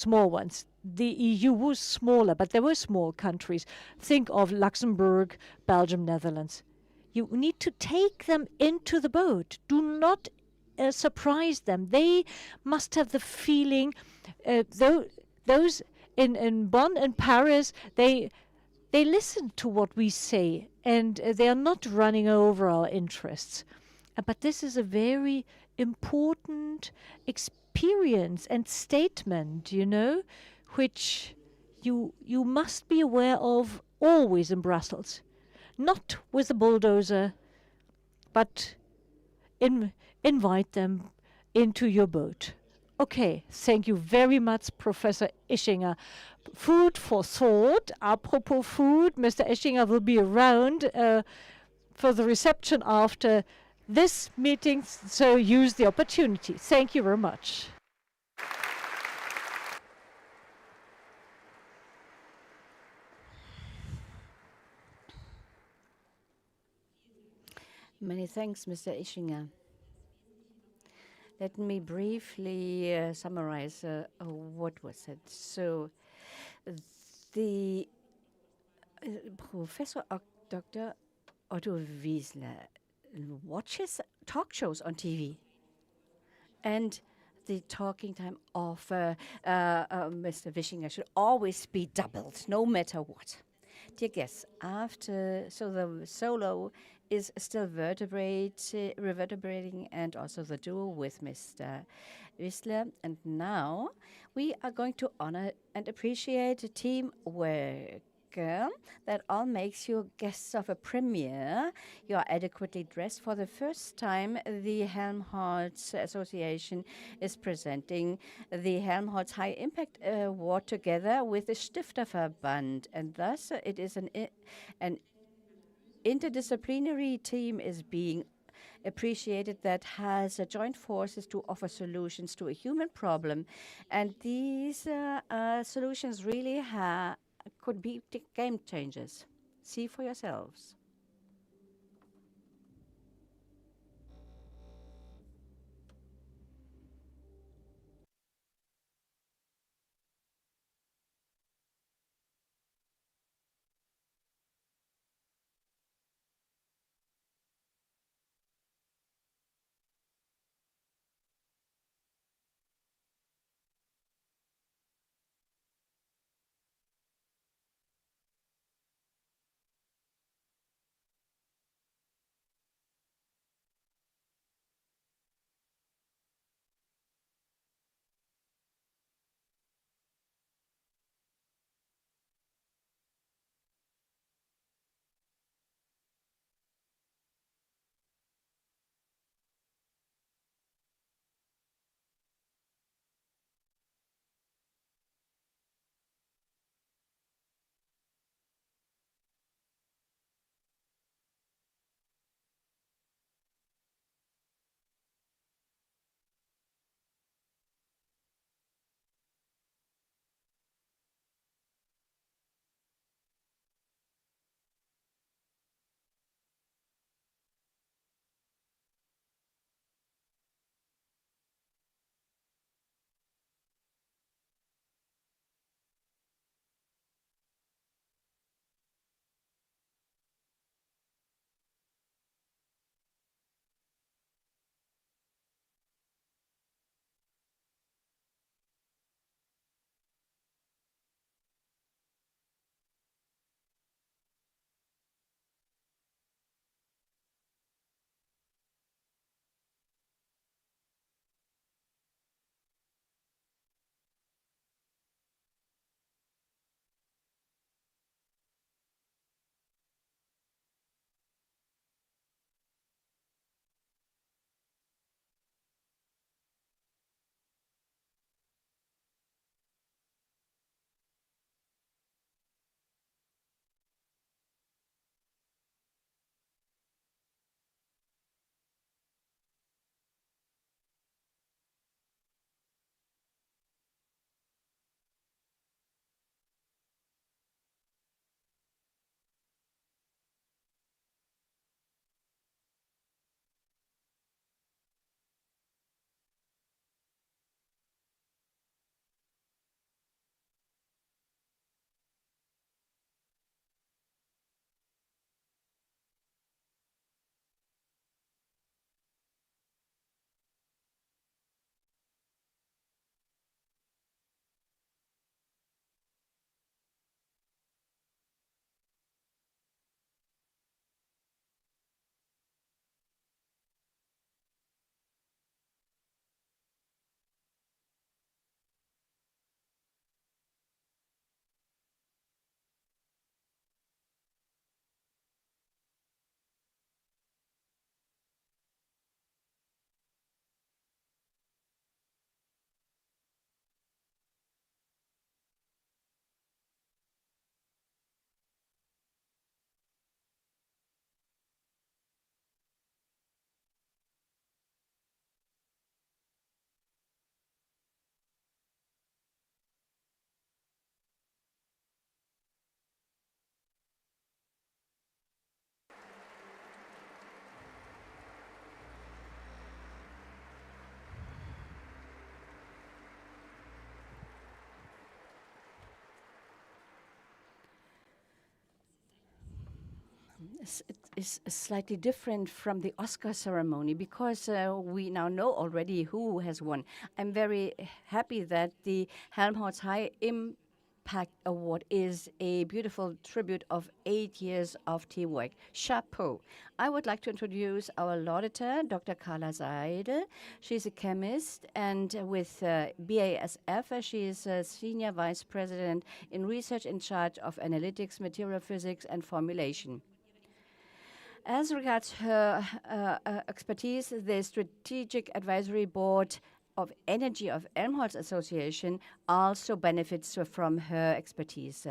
ones. The EU was smaller, but there were small countries. Think of Luxembourg, Belgium, Netherlands. You need to take them into the boat. Do not surprise them. They must have the feeling, those in Bonn and Paris, they listen to what we say, and they are not running over our interests. But this is a very important experience and statement, you know, which you must be aware of always in Brussels. Not with a bulldozer, but invite them into your boat. Okay, thank you very much, Professor Ischinger. Food for thought. Apropos food, Mr. Ischinger will be around for the reception after this meeting, so use the opportunity. Thank you very much. Many thanks, Mr. Ischinger. Let me briefly summarize what was said. So, the Professor Dr. Otto Wiesler watches talk shows on TV, and the talking time of Mr. Wischinger should always be doubled, no matter what. Dear guests, so the solo is still reverberating, and also the duo with Mr. Whistler. And now we are going to honor and appreciate teamwork that all makes you guests of a premiere. You are adequately dressed. For the first time, the Helmholtz Association is presenting the Helmholtz High Impact Award together with the Stifterverband, and thus it is an interdisciplinary team is being appreciated that has joined forces to offer solutions to a human problem. And these solutions really could be game changers. See for yourselves. it is slightly different from the Oscar ceremony because we now know already who has won. I'm very happy that the Helmholtz High Impact Award is a beautiful tribute of 8 years of teamwork. Chapeau. I would like to introduce our laudator, Dr. Carla Seidel. She's a chemist, and with BASF, she is a senior vice president in research in charge of analytics, material physics, and formulation. As regards her expertise, the Strategic Advisory Board of Energy of Helmholtz Association also benefits from her expertise.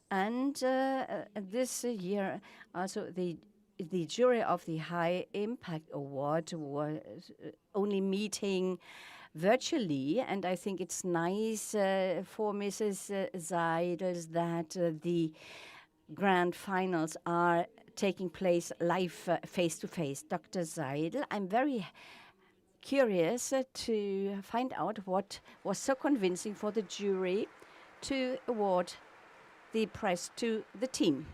And this year, also the jury of the High Impact Award was only meeting virtually, and I think it's nice for Mrs. Seidel that the grand finals are taking place live face to face. Dr. Seidel, I'm very curious to find out what was so convincing for the jury to award the prize to the team.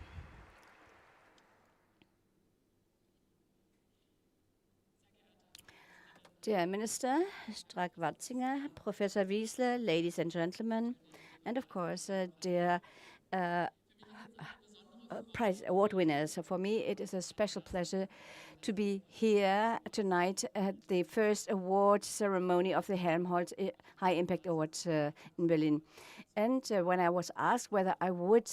Dear Minister Strack-Watzinger, Professor Wiesler, ladies and gentlemen, and of course, dear prize award winners. For me, it is a special pleasure to be here tonight at the first award ceremony of the Helmholtz High Impact Award in Berlin. And when I was asked whether I would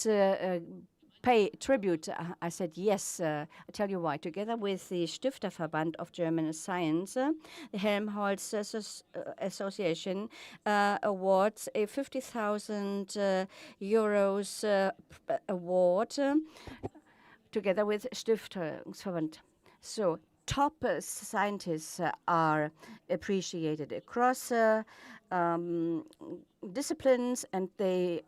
pay tribute, I said yes. I tell you why. Together with the Stifterverband of German Science, the Helmholtz Association awards a 50,000 euros award together with Stifterverband. So top scientists are appreciated across disciplines, and they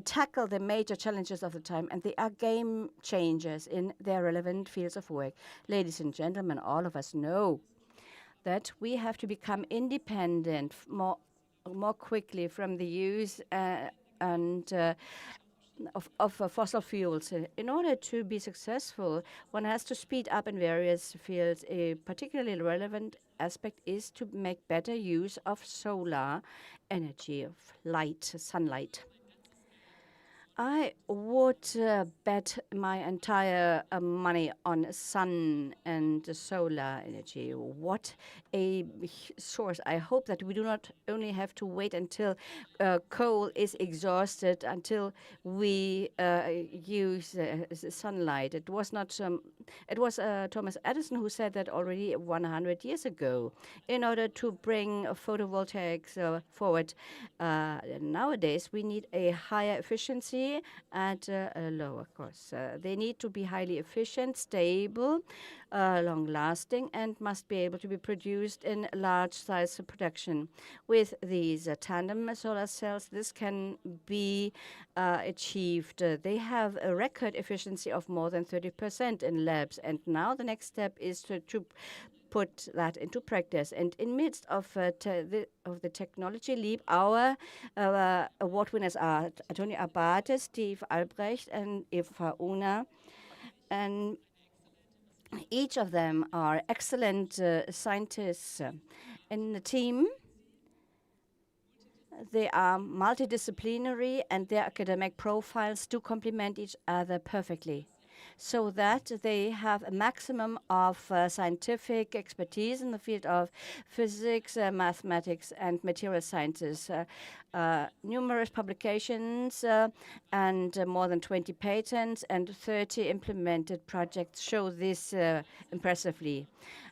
tackle the major challenges of the time, and they are game changers in their relevant fields of work. Ladies and gentlemen, all of us know that we have to become independent more quickly from the use of fossil fuels. In order to be successful, one has to speed up in various fields. A particularly relevant aspect is to make better use of solar energy, of light, sunlight. I would bet my entire money on sun and solar energy. What a source. I hope that we do not only have to wait until coal is exhausted until we use sunlight. It was not. It was Thomas Edison who said that already 100 years ago. In order to bring photovoltaics forward, nowadays we need a higher efficiency at a lower cost. They need to be highly efficient, stable, long-lasting, and must be able to be produced in large-size production. With these tandem solar cells, this can be achieved. They have a record efficiency of more than 30% in labs, and now the next step is to put that into practice. And in midst of the technology leap, our award winners are Antonio Abate, Steve Albrecht, and Eva Una. And each of them are excellent scientists in the team. They are multidisciplinary, and their academic profiles do complement each other perfectly, so that they have a maximum of scientific expertise in the field of physics, mathematics, and material sciences. Numerous publications and more than 20 patents and 30 implemented projects show this impressively.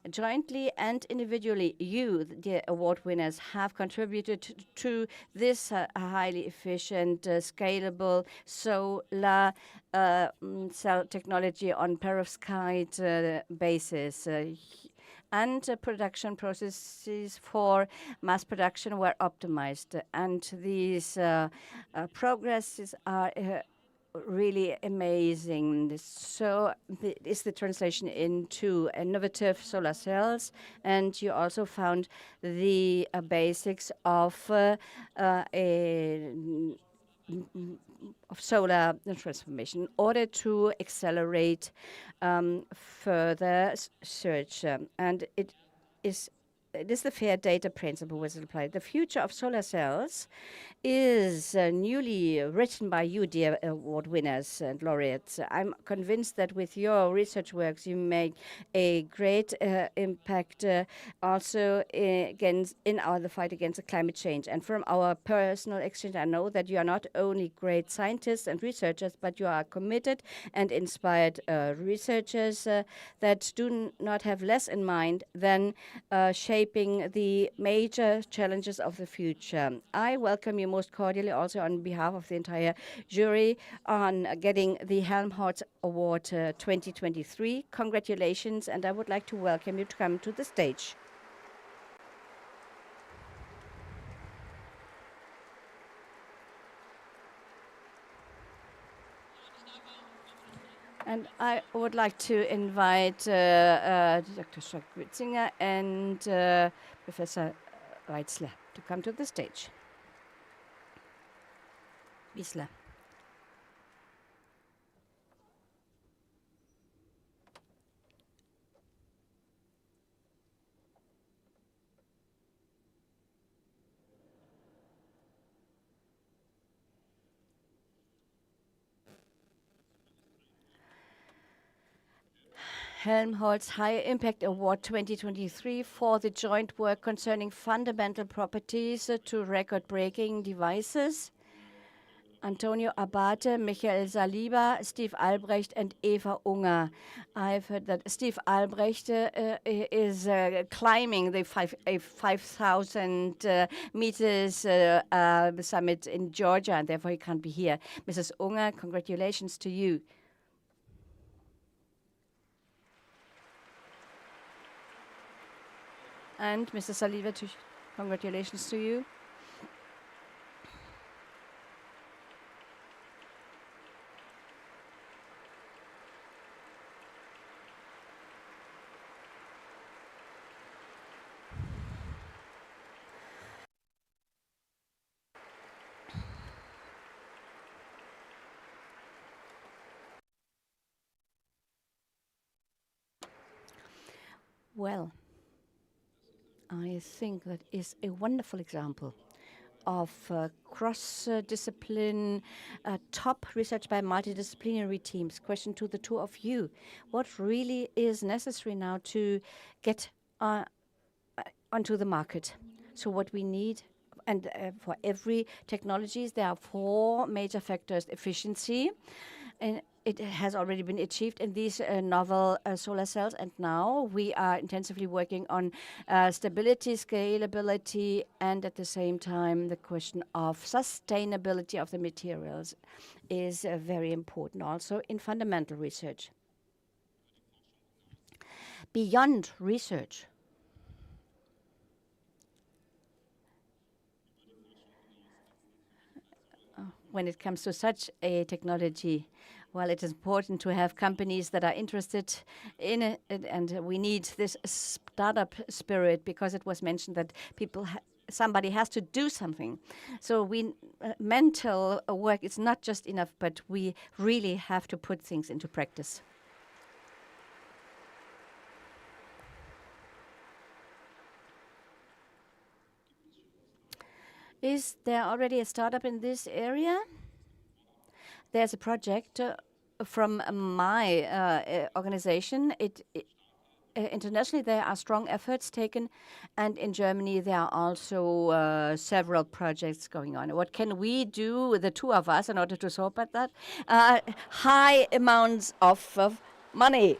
Jointly and individually, you, the award winners, have contributed to this highly efficient, scalable solar cell technology on perovskite basis. And production processes for mass production were optimized. And these progresses are really amazing. So is the translation into innovative solar cells, and you also found the basics of a of solar transformation in order to accelerate further search. And it is the fair data principle which is applied. The future of solar cells is newly written by you, dear award winners and laureates. I'm convinced that with your research works, you make a great impact also against the fight against climate change. And from our personal exchange, I know that you are not only great scientists and researchers, but you are committed and inspired researchers that do not have less in mind than shaping the major challenges of the future. I welcome you most cordially also on behalf of the entire jury on getting the Helmholtz Award 2023. Congratulations, and I would like to welcome you to come to the stage. And I would like to invite Dr. Schock-Witzinger and Professor Reitzler to come to the stage. Wiesler. Helmholtz High Impact Award 2023 for the joint work concerning fundamental properties to record-breaking devices. Antonio Abate, Michael Saliba, Steve Albrecht, and Eva Unger. I've heard that Steve Albrecht is climbing the 5,000 meters summit in Georgia, and therefore he can't be here. Mrs. Unger, congratulations to you. And Mr. Saliba, congratulations to you. Well, I think that is a wonderful example of cross-discipline, top research by multidisciplinary teams. Question to the two of you. What really is necessary now to get onto the market? So what we need, and for every technologies, there are four major factors: efficiency, and it has already been achieved in these novel solar cells, and now we are intensively working on stability, scalability, and at the same time the question of sustainability of the materials is very important also in fundamental research. Beyond research, when it comes to such a technology, well, it is important to have companies that are interested in it, and we need this startup spirit, because it was mentioned that somebody has to do something. So mental work is not just enough, but we really have to put things into practice. Is there already a startup in this area? There's a project from my organization. Internationally, there are strong efforts taken, and in Germany, there are also several projects going on. What can we do, the two of us, in order to support that? High amounts of money.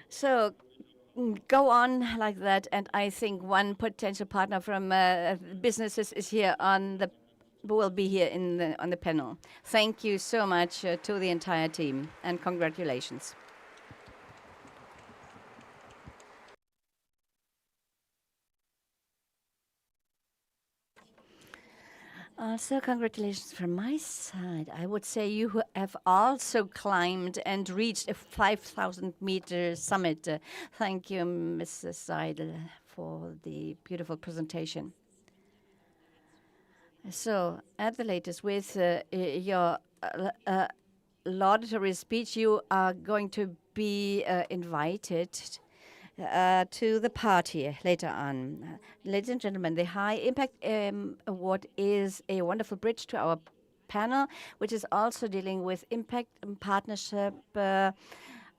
So go on like that, and I think one potential partner from businesses is here will be here on the panel. Thank you so much to the entire team, and congratulations. Also, congratulations from my side. I would say you have also climbed and reached a 5,000-meter summit. Thank you, Mrs. Seidel, for the beautiful presentation. So, at the latest, with your laudatory speech, you are going to be invited to the party later on. Ladies and gentlemen, the High Impact Award is a wonderful bridge to our panel, which is also dealing with impact and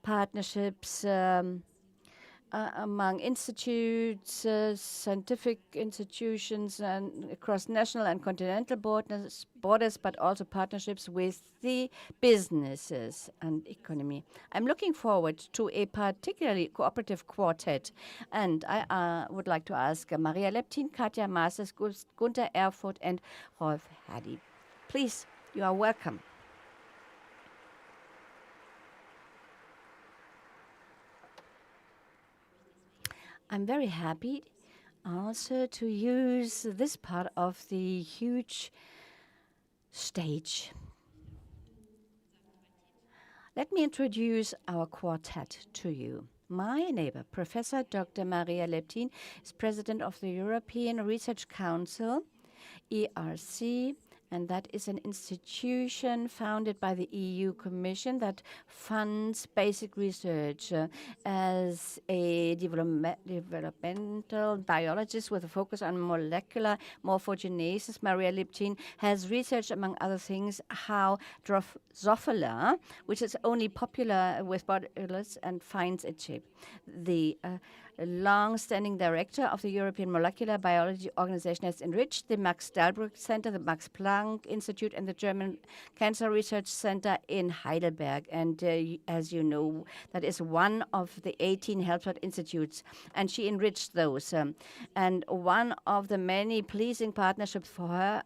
partnerships among institutes, scientific institutions, and across national and continental borders, but also partnerships with the businesses and economy. I'm looking forward to a particularly cooperative quartet, and I would like to ask Maria Leptin, Katja Masters, Gunther Erfurt, and Rolf Hadi. Please, you are welcome. I'm very happy also to use this part of the huge stage. Let me introduce our quartet to you. My neighbor, Professor Dr. Maria Leptin, is president of the European Research Council, ERC, and that is an institution founded by the EU Commission that funds basic research. As a developmental biologist with a focus on molecular morphogenesis, Maria Liptin has researched, among other things, how Drosophila, which is only popular with bodybuilders, and finds its shape. The long-standing director of the European Molecular Biology Organization has enriched the Max Dalbrück Center, the Max Planck Institute, and the German Cancer Research Center in Heidelberg. And as you know, that is one of the 18 Helmholtz Institutes, and she enriched those. And one of the many pleasing partnerships for her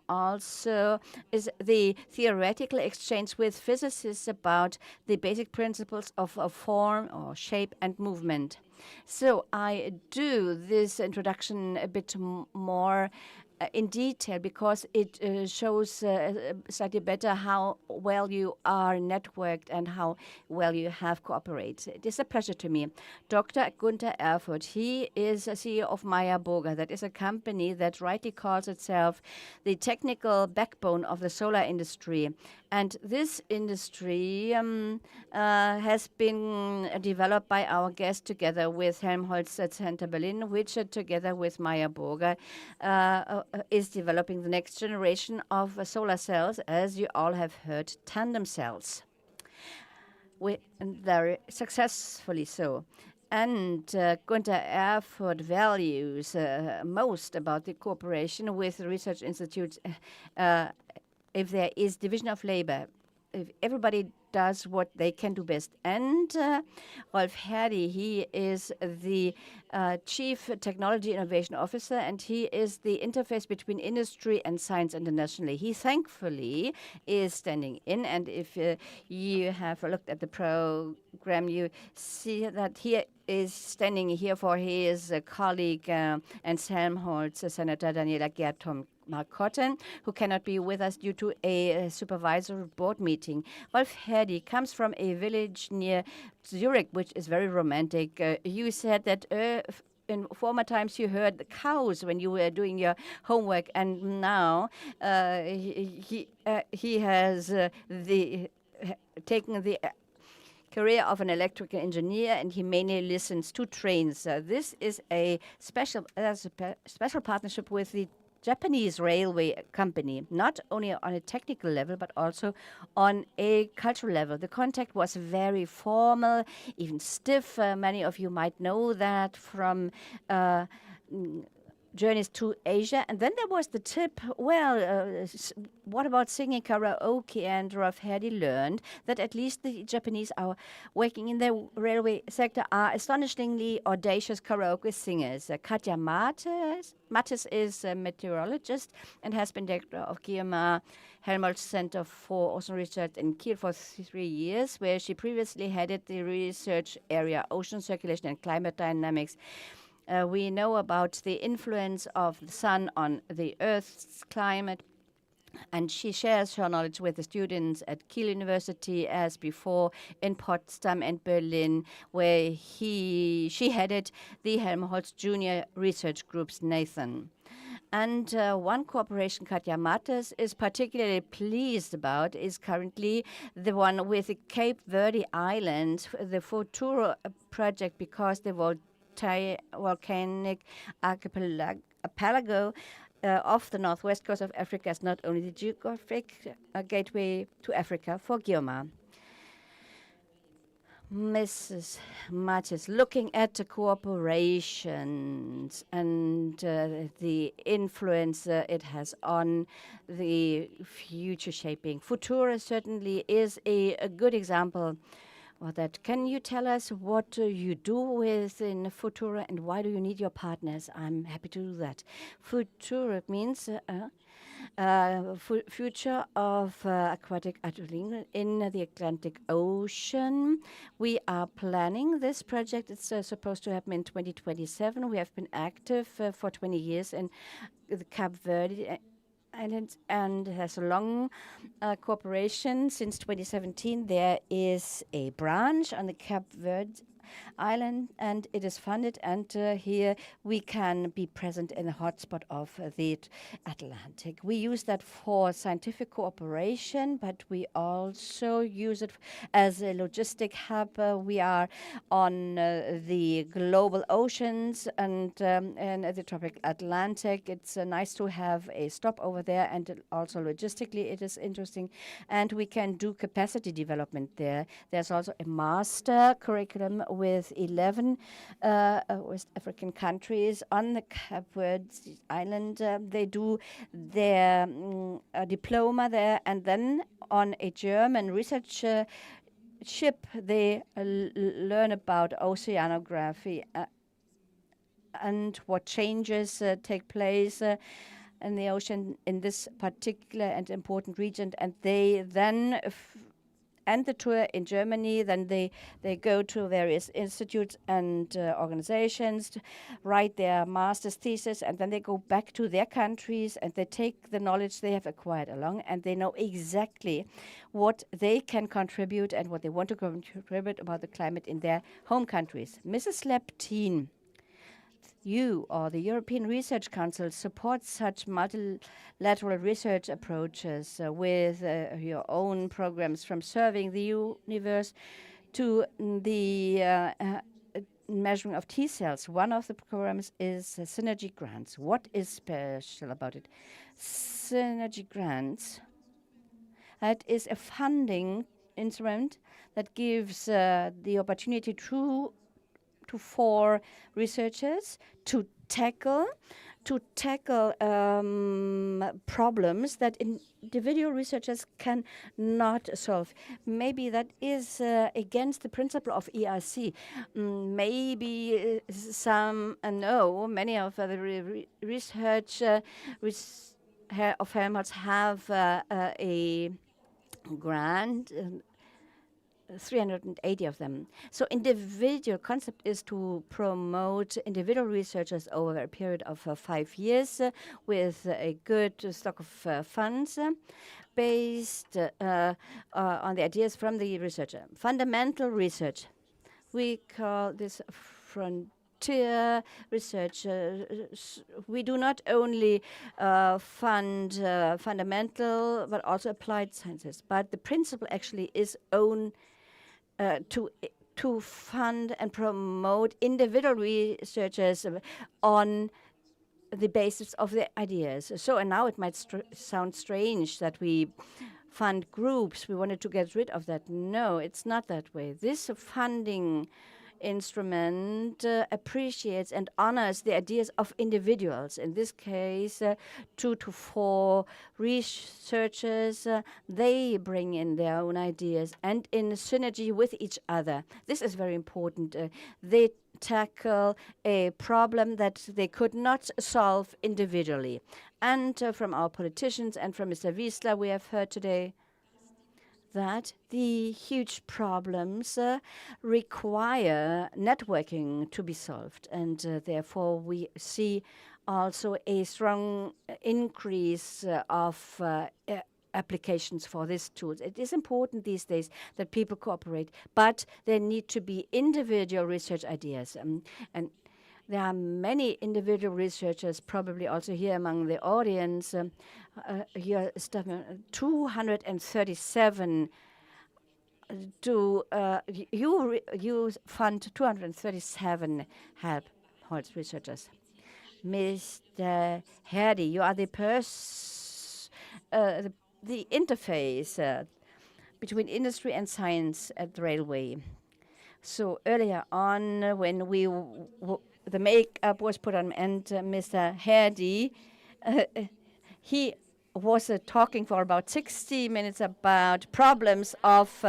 also is the theoretical exchange with physicists about the basic principles of form or shape and movement. So I do this introduction a bit more in detail because it shows slightly better how well you are networked and how well you have cooperated. It is a pleasure to me. Dr. Gunther Erfurt, he is a CEO of Meyer Burger. That is a company that rightly calls itself the technical backbone of the solar industry. And this industry has been developed by our guest together with Helmholtz Center Berlin, which together with Meyer Burger is developing the next generation of solar cells, as you all have heard, tandem cells. Very successfully so. And Gunther Erfurt values most about the cooperation with research institutes if there is division of labor, if everybody does what they can do best. And Rolf Herdi, he is the Chief Technology Innovation Officer, and he is the interface between industry and science internationally. He thankfully is standing in, and if you have looked at the program, you see that he is standing here for his colleague and Helmholtz Senator Daniela Gertom Markotten, who cannot be with us due to a supervisory board meeting. Rolf Herdi comes from a village near Zurich, which is very romantic. You said that in former times you heard the cows when you were doing your homework, and now he has taken the career of an electrical engineer, and he mainly listens to trains. This is a special partnership with the Japanese railway company, not only on a technical level, but also on a cultural level. The contact was very formal, even stiff. Many of you might know that from journeys to Asia. And then there was the tip, well, what about singing karaoke? And Rolf Herdi learned that at least the Japanese are working in the railway sector are astonishingly audacious karaoke singers. Katja Mattes is a meteorologist and has been director of GMR Helmholtz Center for Ocean Research in Kiel for 3 years, where she previously headed the research area Ocean Circulation and Climate Dynamics. We know about the influence of the sun on the Earth's climate, And she shares her knowledge with the students at Kiel University as before, in Potsdam and Berlin, where she headed the Helmholtz Junior Research Group's Nathan. And one cooperation Katja Mattes is particularly pleased about is currently the one with the Cape Verde Islands, the Futuro project, because the volcanic archipelago off the northwest coast of Africa is not only the geographic gateway to Africa for Guioma. Mrs. Mattes, looking at the cooperations and the influence it has on the future shaping. Futura certainly is a good example of that. Can you tell us what you do within Futura and why do you need your partners? I'm happy to do that. Futura means future of aquatic adrenaline in the Atlantic Ocean. We are planning this project. It's supposed to happen in 2027. We have been active for 20 years in the Cape Verde Islands and has a long cooperation since 2017. There is a branch on the Cape Verde Island, and it is funded, and here we can be present in the hotspot of the Atlantic. We use that for scientific cooperation, but we also use it as a logistic hub. We are on the global oceans and the tropical Atlantic. It's nice to have a stop over there, and also logistically it is interesting, and we can do capacity development there. There's also a master curriculum with 11 West African countries on the Cape Verde Island. They do their diploma there, and then on a German research ship, they learn about oceanography and what changes take place in the ocean in this particular and important region. And they then end the tour in Germany. Then they go to various institutes and organizations to write their master's thesis, and then they go back to their countries and they take the knowledge they have acquired along, and they know exactly what they can contribute and what they want to contribute about the climate in their home countries. Mrs. Leptin, you or the European Research Council support such multilateral research approaches with your own programs, from serving the universe to the measuring of T cells. One of the programs is Synergy Grants. What is special about it? Synergy Grants, that is a funding instrument that gives the opportunity to four researchers to tackle problems that individual researchers can not solve. Maybe that is against the principle of ERC. Maybe some know, many of the research of Helmholtz have a grant, 380 of them. So individual concept is to promote individual researchers over a period of 5 years with a good stock of funds based on the ideas from the researcher. Fundamental research. We call this frontier research. We do not only fund fundamental but also applied sciences. But the principle actually is to fund and promote individual researchers on the basis of their ideas. So, and now it might sound strange that we fund groups. We wanted to get rid of that. No, it's not that way. This funding instrument appreciates and honors the ideas of individuals. In this case, 2 to 4 researchers, they bring in their own ideas and in synergy with each other. This is very important. They tackle a problem that they could not solve individually. And from our politicians and from Mr. Wiesler, we have heard today that the huge problems require networking to be solved, and therefore we see also a strong increase of applications for these tools. It is important these days that people cooperate, but there need to be individual research ideas. And there are many individual researchers, probably also here among the audience. Here, 237 you fund 237 Helmholtz researchers. Mr. Hardy, you are the the interface between industry and science at the railway. So earlier on, when the makeup was put on, and Mr. Hardy, he was talking for about 60 minutes about problems of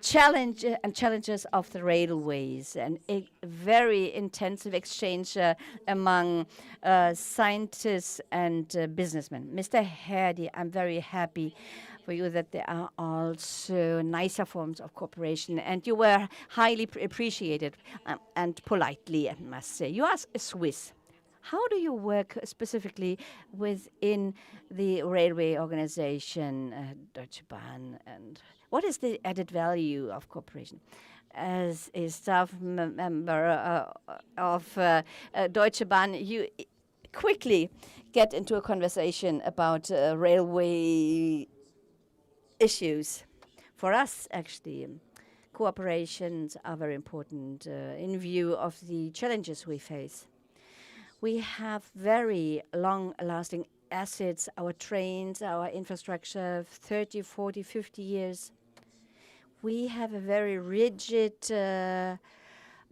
challenges of the railways, and a very intensive exchange among scientists and businessmen. Mr. Hardy, I'm very happy for you that there are also nicer forms of cooperation, and you were highly appreciated and politely, I must say. You are a Swiss. How do you work specifically within the railway organization, Deutsche Bahn, and what is the added value of cooperation? As a staff member of Deutsche Bahn, you quickly get into a conversation about railway issues. For us, actually, cooperations are very important in view of the challenges we face. We have very long-lasting assets, our trains, our infrastructure, 30, 40, 50 years. We have a very rigid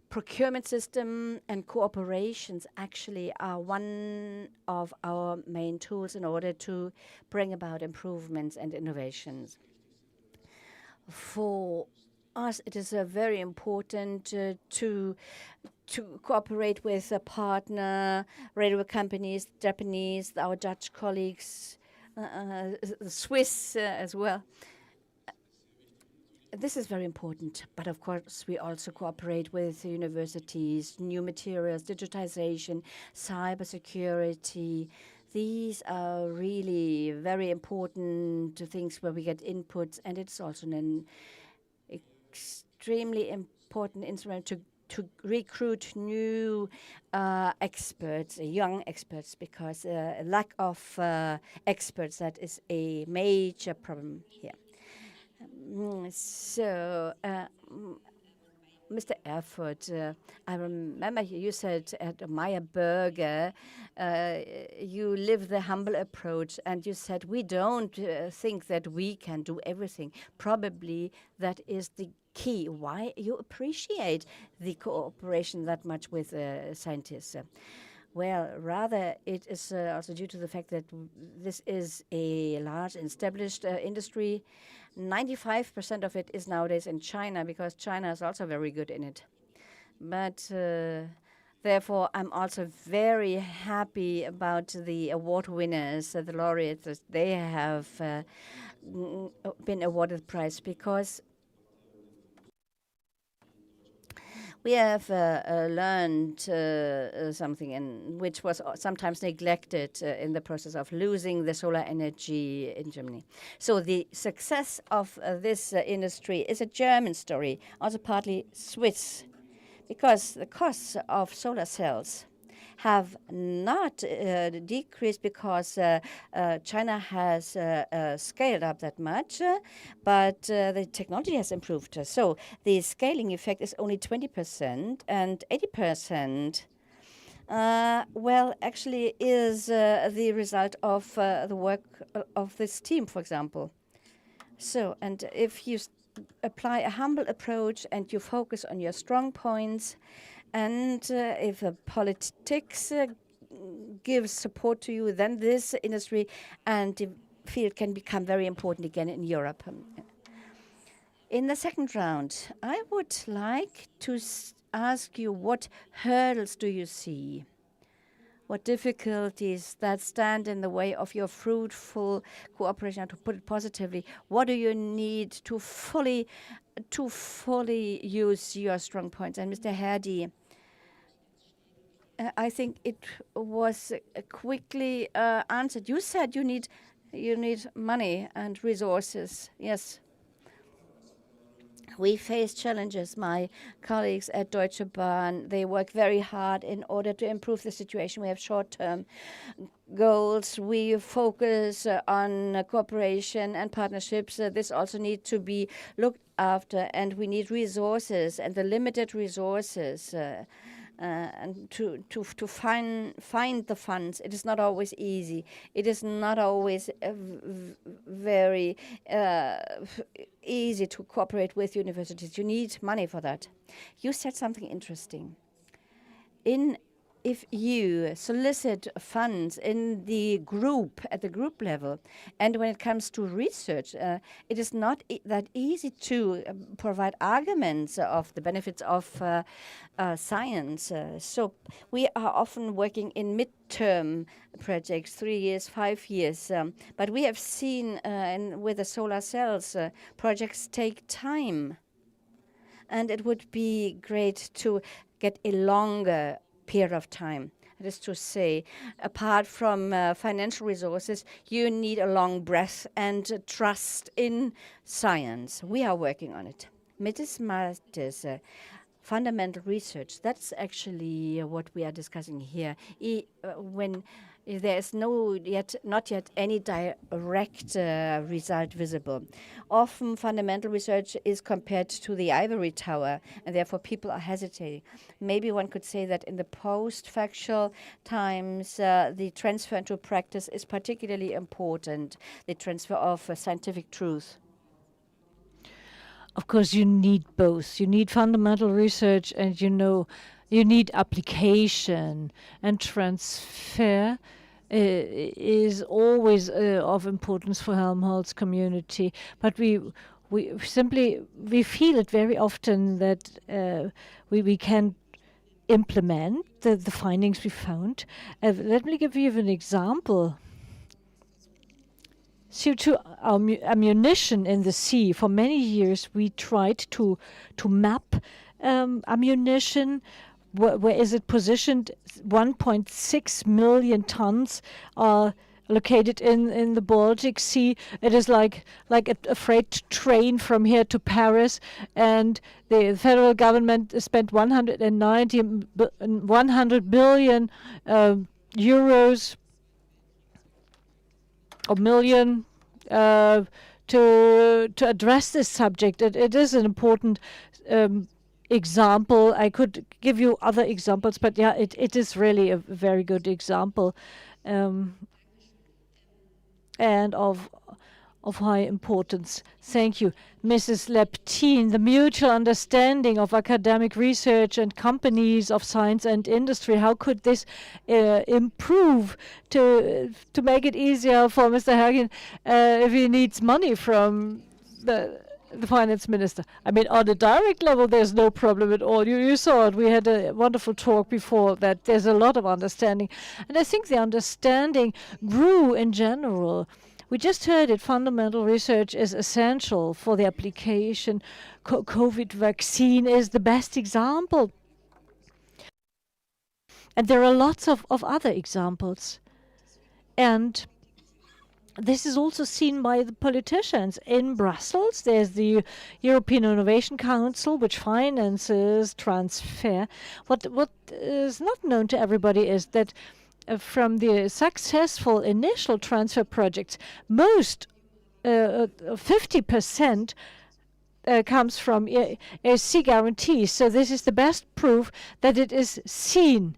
procurement system, and cooperations actually are one of our main tools in order to bring about improvements and innovations. For us, it is very important to cooperate with a partner, railway companies, Japanese, our Dutch colleagues, the Swiss as well. This is very important, but of course we also cooperate with universities, new materials, digitization, cybersecurity. These are really very important things where we get inputs, and it's also an extremely important instrument to recruit new experts, young experts, because lack of experts, that is a major problem here. So, Mr. Erfurt, I remember you said at Meyer Burger, you live the humble approach, and you said, we don't think that we can do everything. Probably that is the key. Why you appreciate the cooperation that much with scientists? Well, rather it is also due to the fact that this is a large established industry. 95% of it is nowadays in China, because China is also very good in it. But therefore, I'm also very happy about the award winners, the laureates. They have been awarded the prize, because we have learned something which was sometimes neglected in the process of losing the solar energy in Germany. So the success of this industry is a German story, also partly Swiss, because the costs of solar cells have not decreased because China has scaled up that much, but the technology has improved. So the scaling effect is only 20%, and 80%, well, actually is the result of the work of this team, for example. So, and if you apply a humble approach and you focus on your strong points, and if politics gives support to you, then this industry and the field can become very important again in Europe. In the second round, I would like to ask you, what hurdles do you see? what difficulties that stand in the way of your fruitful cooperation, to put it positively. What do you need to fully use your strong points? And Mr. Herdy, I think it was quickly answered. You said you need money and resources. Yes. We face challenges. My colleagues at Deutsche Bahn, they work very hard in order to improve the situation. We have short-term goals. We focus on cooperation and partnerships. This also needs to be looked after, and we need resources, and the limited resources and to find the funds. It is not always easy. It is not always very easy to cooperate with universities. You need money for that. You said something interesting. If you solicit funds in the group, at the group level, and when it comes to research, it is not that easy to provide arguments of the benefits of science. So we are often working in midterm projects, 3 years, 5 years. But we have seen with the solar cells, projects take time. And it would be great to get a longer period of time. That is to say, apart from financial resources, you need a long breath and trust in science. We are working on it. Mrs. Martis, fundamental research, that's actually what we are discussing here. When there is not yet any direct result visible. Often fundamental research is compared to the ivory tower, and therefore people are hesitating. Maybe one could say that in the post-factual times, the transfer into practice is particularly important, the transfer of scientific truth. Of course, you need both. You need fundamental research, and you need application, and transfer is always of importance for Helmholtz community. But we feel it very often that we can implement the findings we found. Let me give you an example. CO2 ammunition in the sea. For many years, we tried to map ammunition. Where is it positioned? 1.6 million tons are located in the Baltic Sea. It is like a freight train from here to Paris, and the federal government spent 100 billion euros or million to address this subject. It is an important example. I could give you other examples, but yeah, it is really a very good example, and of high importance. Thank you. Mrs. Leptin, the mutual understanding of academic research and companies of science and industry, how could this improve to make it easier for Mr. Hagen if he needs money from the finance minister? I mean, on a direct level, there's no problem at all. You saw it. We had a wonderful talk before that. There's a lot of understanding. And I think the understanding grew in general. We just heard it. Fundamental research is essential for the application. COVID vaccine is the best example. And there are lots of other examples. And this is also seen by the politicians. In Brussels, there's the European Innovation Council, which finances transfer. What is not known to everybody is that from the successful initial transfer projects, most 50% comes from ERC guarantees. So this is the best proof that it is seen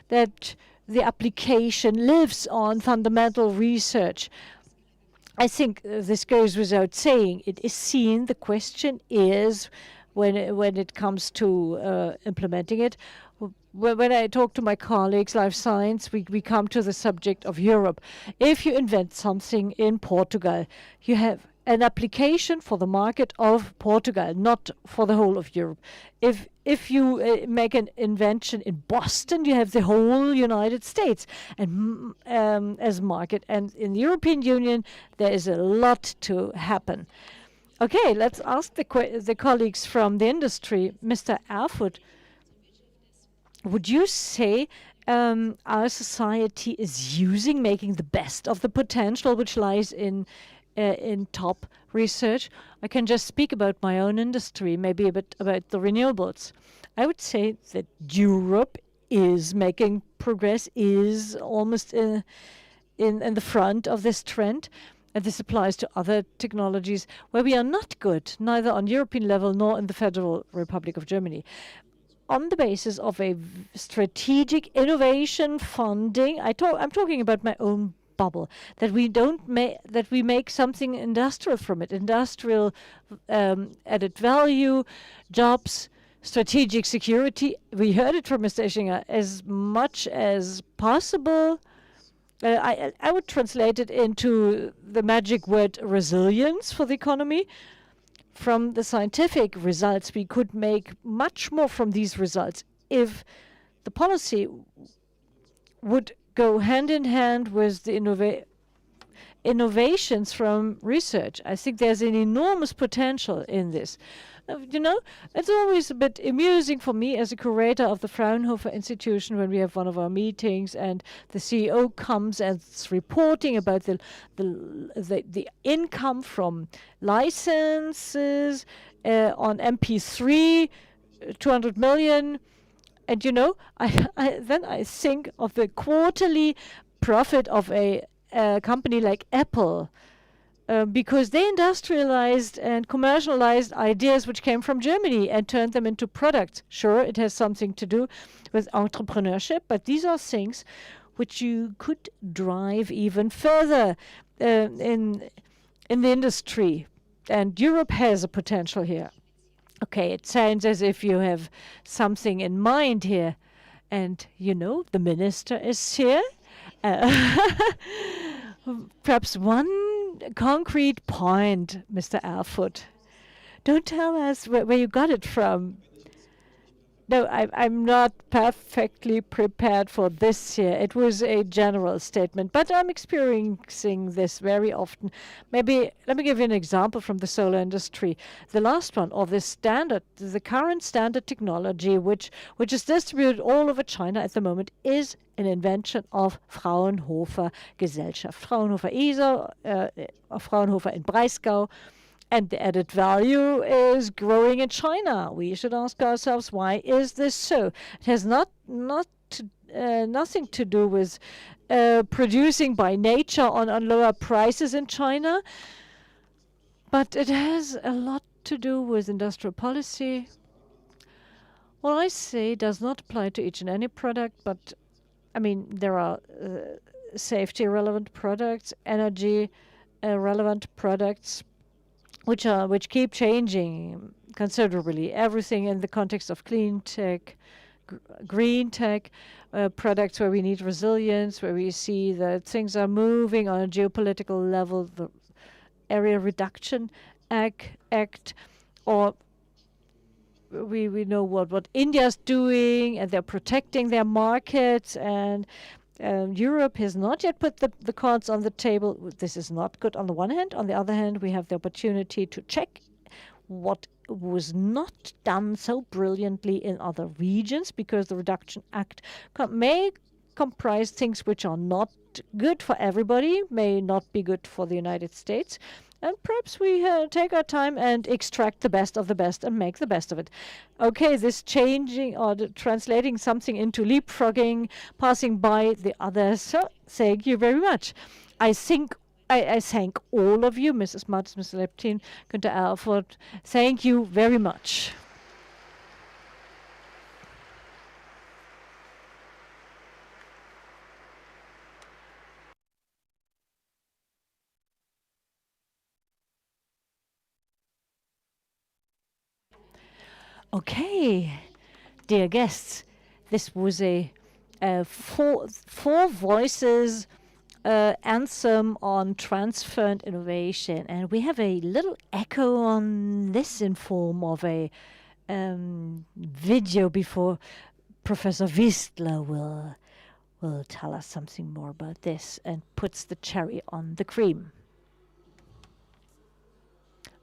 that the application lives on fundamental research. I think this goes without saying. It is seen. The question is, when it comes to implementing it, when I talk to my colleagues, life science, we come to the subject of Europe. If you invent something in Portugal, you have an application for the market of Portugal, not for the whole of Europe. If you make an invention in Boston, you have the whole United States and as market. And in the European Union, there is a lot to happen. Okay, let's ask the colleagues from the industry. Mr. Erfurt, would you say our society is making the best of the potential which lies in top research? I can just speak about my own industry, maybe a bit about the renewables. I would say that Europe is making progress, is almost in the front of this trend. And this applies to other technologies where we are not good, neither on European level nor in the Federal Republic of Germany. On the basis of a strategic innovation funding, I'm talking about my own bubble, that we make something industrial from it, industrial added value, jobs, strategic security. We heard it from Mr. Ischinger, as much as possible. I would translate it into the magic word resilience for the economy. From the scientific results, we could make much more from these results if the policy would go hand in hand with the innovations from research. I think there's an enormous potential in this. It's always a bit amusing for me as a curator of the Fraunhofer Institution when we have one of our meetings and the CEO comes and is reporting about the income from licenses on MP3, 200 million. And then I think of the quarterly profit of a company like Apple. Because they industrialized and commercialized ideas which came from Germany and turned them into products. Sure, it has something to do with entrepreneurship, but these are things which you could drive even further in the industry. And Europe has a potential here. Okay, it sounds as if you have something in mind here. And, the minister is here. Perhaps one concrete point, Mr. Erfurt. Don't tell us where you got it from. No, I'm not perfectly prepared for this here. It was a general statement, but I'm experiencing this very often. Maybe let me give you an example from the solar industry. The last one, or the current standard technology, which is distributed all over China at the moment, is an invention of Fraunhofer Gesellschaft. Fraunhofer ISO, Fraunhofer in Breisgau. And the added value is growing in China. We should ask ourselves, why is this so? It has nothing to do with producing by nature on lower prices in China, but it has a lot to do with industrial policy. What I say does not apply to each and any product, but there are safety relevant products, energy relevant products, which keep changing considerably. Everything in the context of clean tech, green tech, products where we need resilience, where we see that things are moving on a geopolitical level, the Area Reduction Act, or we know what India's doing, and they're protecting their markets, and Europe has not yet put the cards on the table. This is not good on the one hand. On the other hand, we have the opportunity to check what was not done so brilliantly in other regions, because the Reduction Act may comprise things which are not good for everybody, may not be good for the United States. And perhaps we take our time and extract the best of the best and make the best of it. Okay, this changing or translating something into leapfrogging, passing by the others. So, thank you very much. I think I thank all of you, Mrs. Matz, Mr. Leptin, Günter Erfurt. Thank you very much. Okay, dear guests, this was a four voices anthem on transfer and innovation. And we have a little echo on this in form of a video before Professor Wistler will tell us something more about this and puts the cherry on the cream.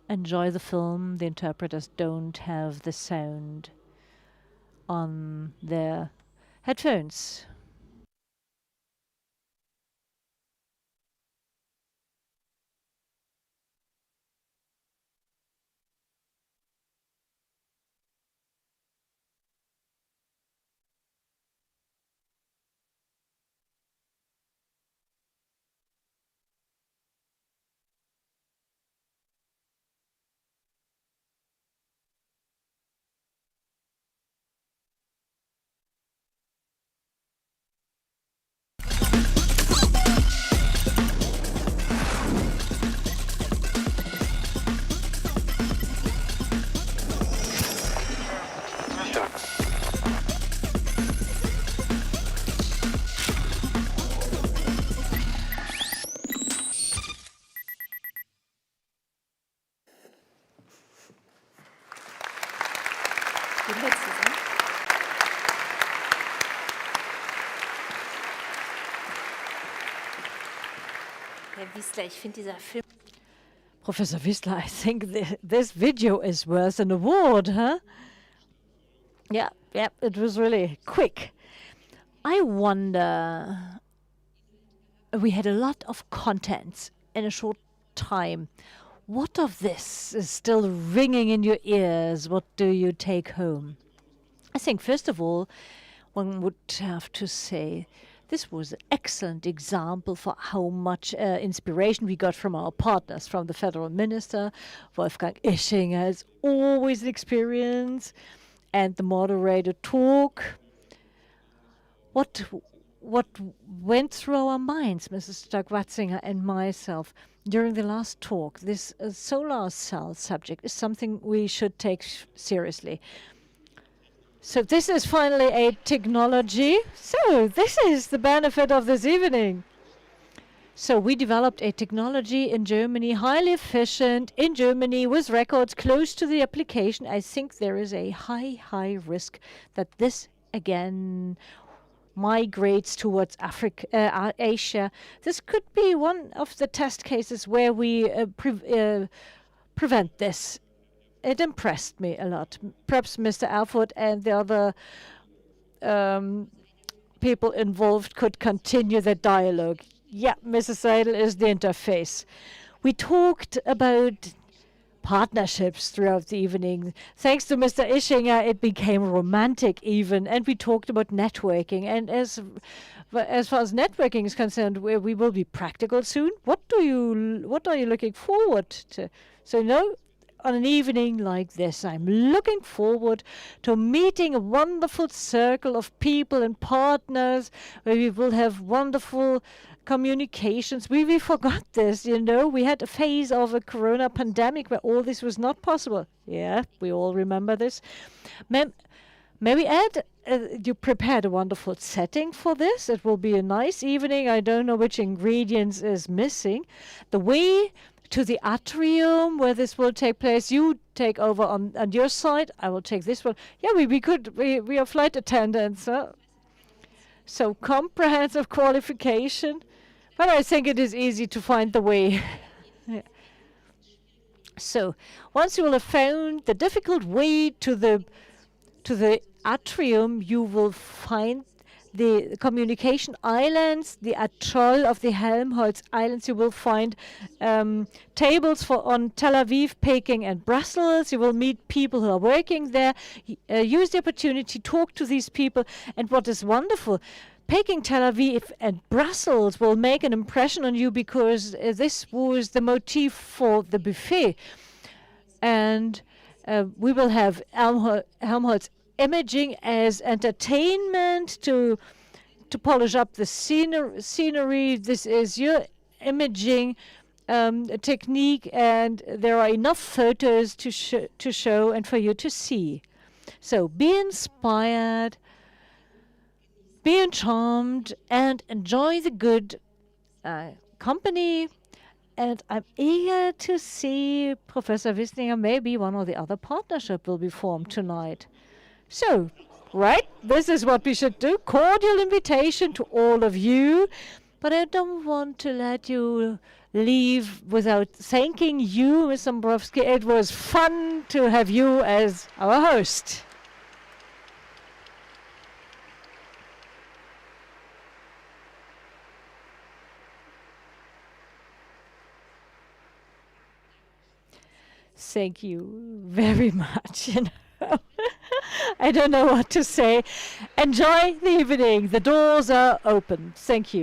Enjoy the film. The interpreters don't have the sound on their headphones. Herr Wissler, ich finde dieser Film. Professor Wissler, I think this video is worth an award, huh? Yeah, it was really quick. I wonder, we had a lot of content in a short time. What of this is still ringing in your ears? What do you take home? I think, first of all, one would have to say this was an excellent example for how much inspiration we got from our partners, from the federal minister. Wolfgang Ischinger has always an experience, and the moderator talk. What went through our minds, Mrs. Stark-Watzinger and myself, during the last talk? This solar cell subject is something we should take seriously. So this is finally a technology. So this is the benefit of this evening. So we developed a technology in Germany, highly efficient in Germany, with records close to the application. I think there is a high risk that this again migrates towards Africa, Asia. This could be one of the test cases where we prevent this. It impressed me a lot. Perhaps Mr. Alford and the other people involved could continue the dialogue. Yeah, Mrs. Seidel is the interface. We talked about partnerships throughout the evening. Thanks to Mr. Ischinger, it became romantic even, and we talked about networking. And as far as networking is concerned, we will be practical soon. What are you looking forward to? So on an evening like this, I'm looking forward to meeting a wonderful circle of people and partners where we will have wonderful communications. We forgot this, we had a phase of a corona pandemic where all this was not possible. Yeah, we all remember this. May we add, you prepared a wonderful setting for this. It will be a nice evening. I don't know which ingredients is missing. The way to the atrium where this will take place, you take over on your side. I will take this one. Yeah, we are flight attendants. So comprehensive qualification. But I think it is easy to find the way. Yeah. So once you will have found the difficult way to the atrium, you will find the communication islands, the atoll of the Helmholtz Islands. You will find tables on Tel Aviv, Peking, and Brussels. You will meet people who are working there. Use the opportunity, talk to these people. And what is wonderful, Peking, Tel Aviv, and Brussels will make an impression on you because this was the motif for the buffet. And we will have Helmholtz imaging as entertainment to polish up the scenery. This is your imaging technique, and there are enough photos to show and for you to see. So be inspired, be charmed, and enjoy the good company. And I'm eager to see Professor Wisninger. Maybe one or the other partnership will be formed tonight. So, right, this is what we should do. Cordial invitation to all of you. But I don't want to let you leave without thanking you, Ms. Dombrowski. It was fun to have you as our host. Thank you very much. I don't know what to say. Enjoy the evening. The doors are open. Thank you.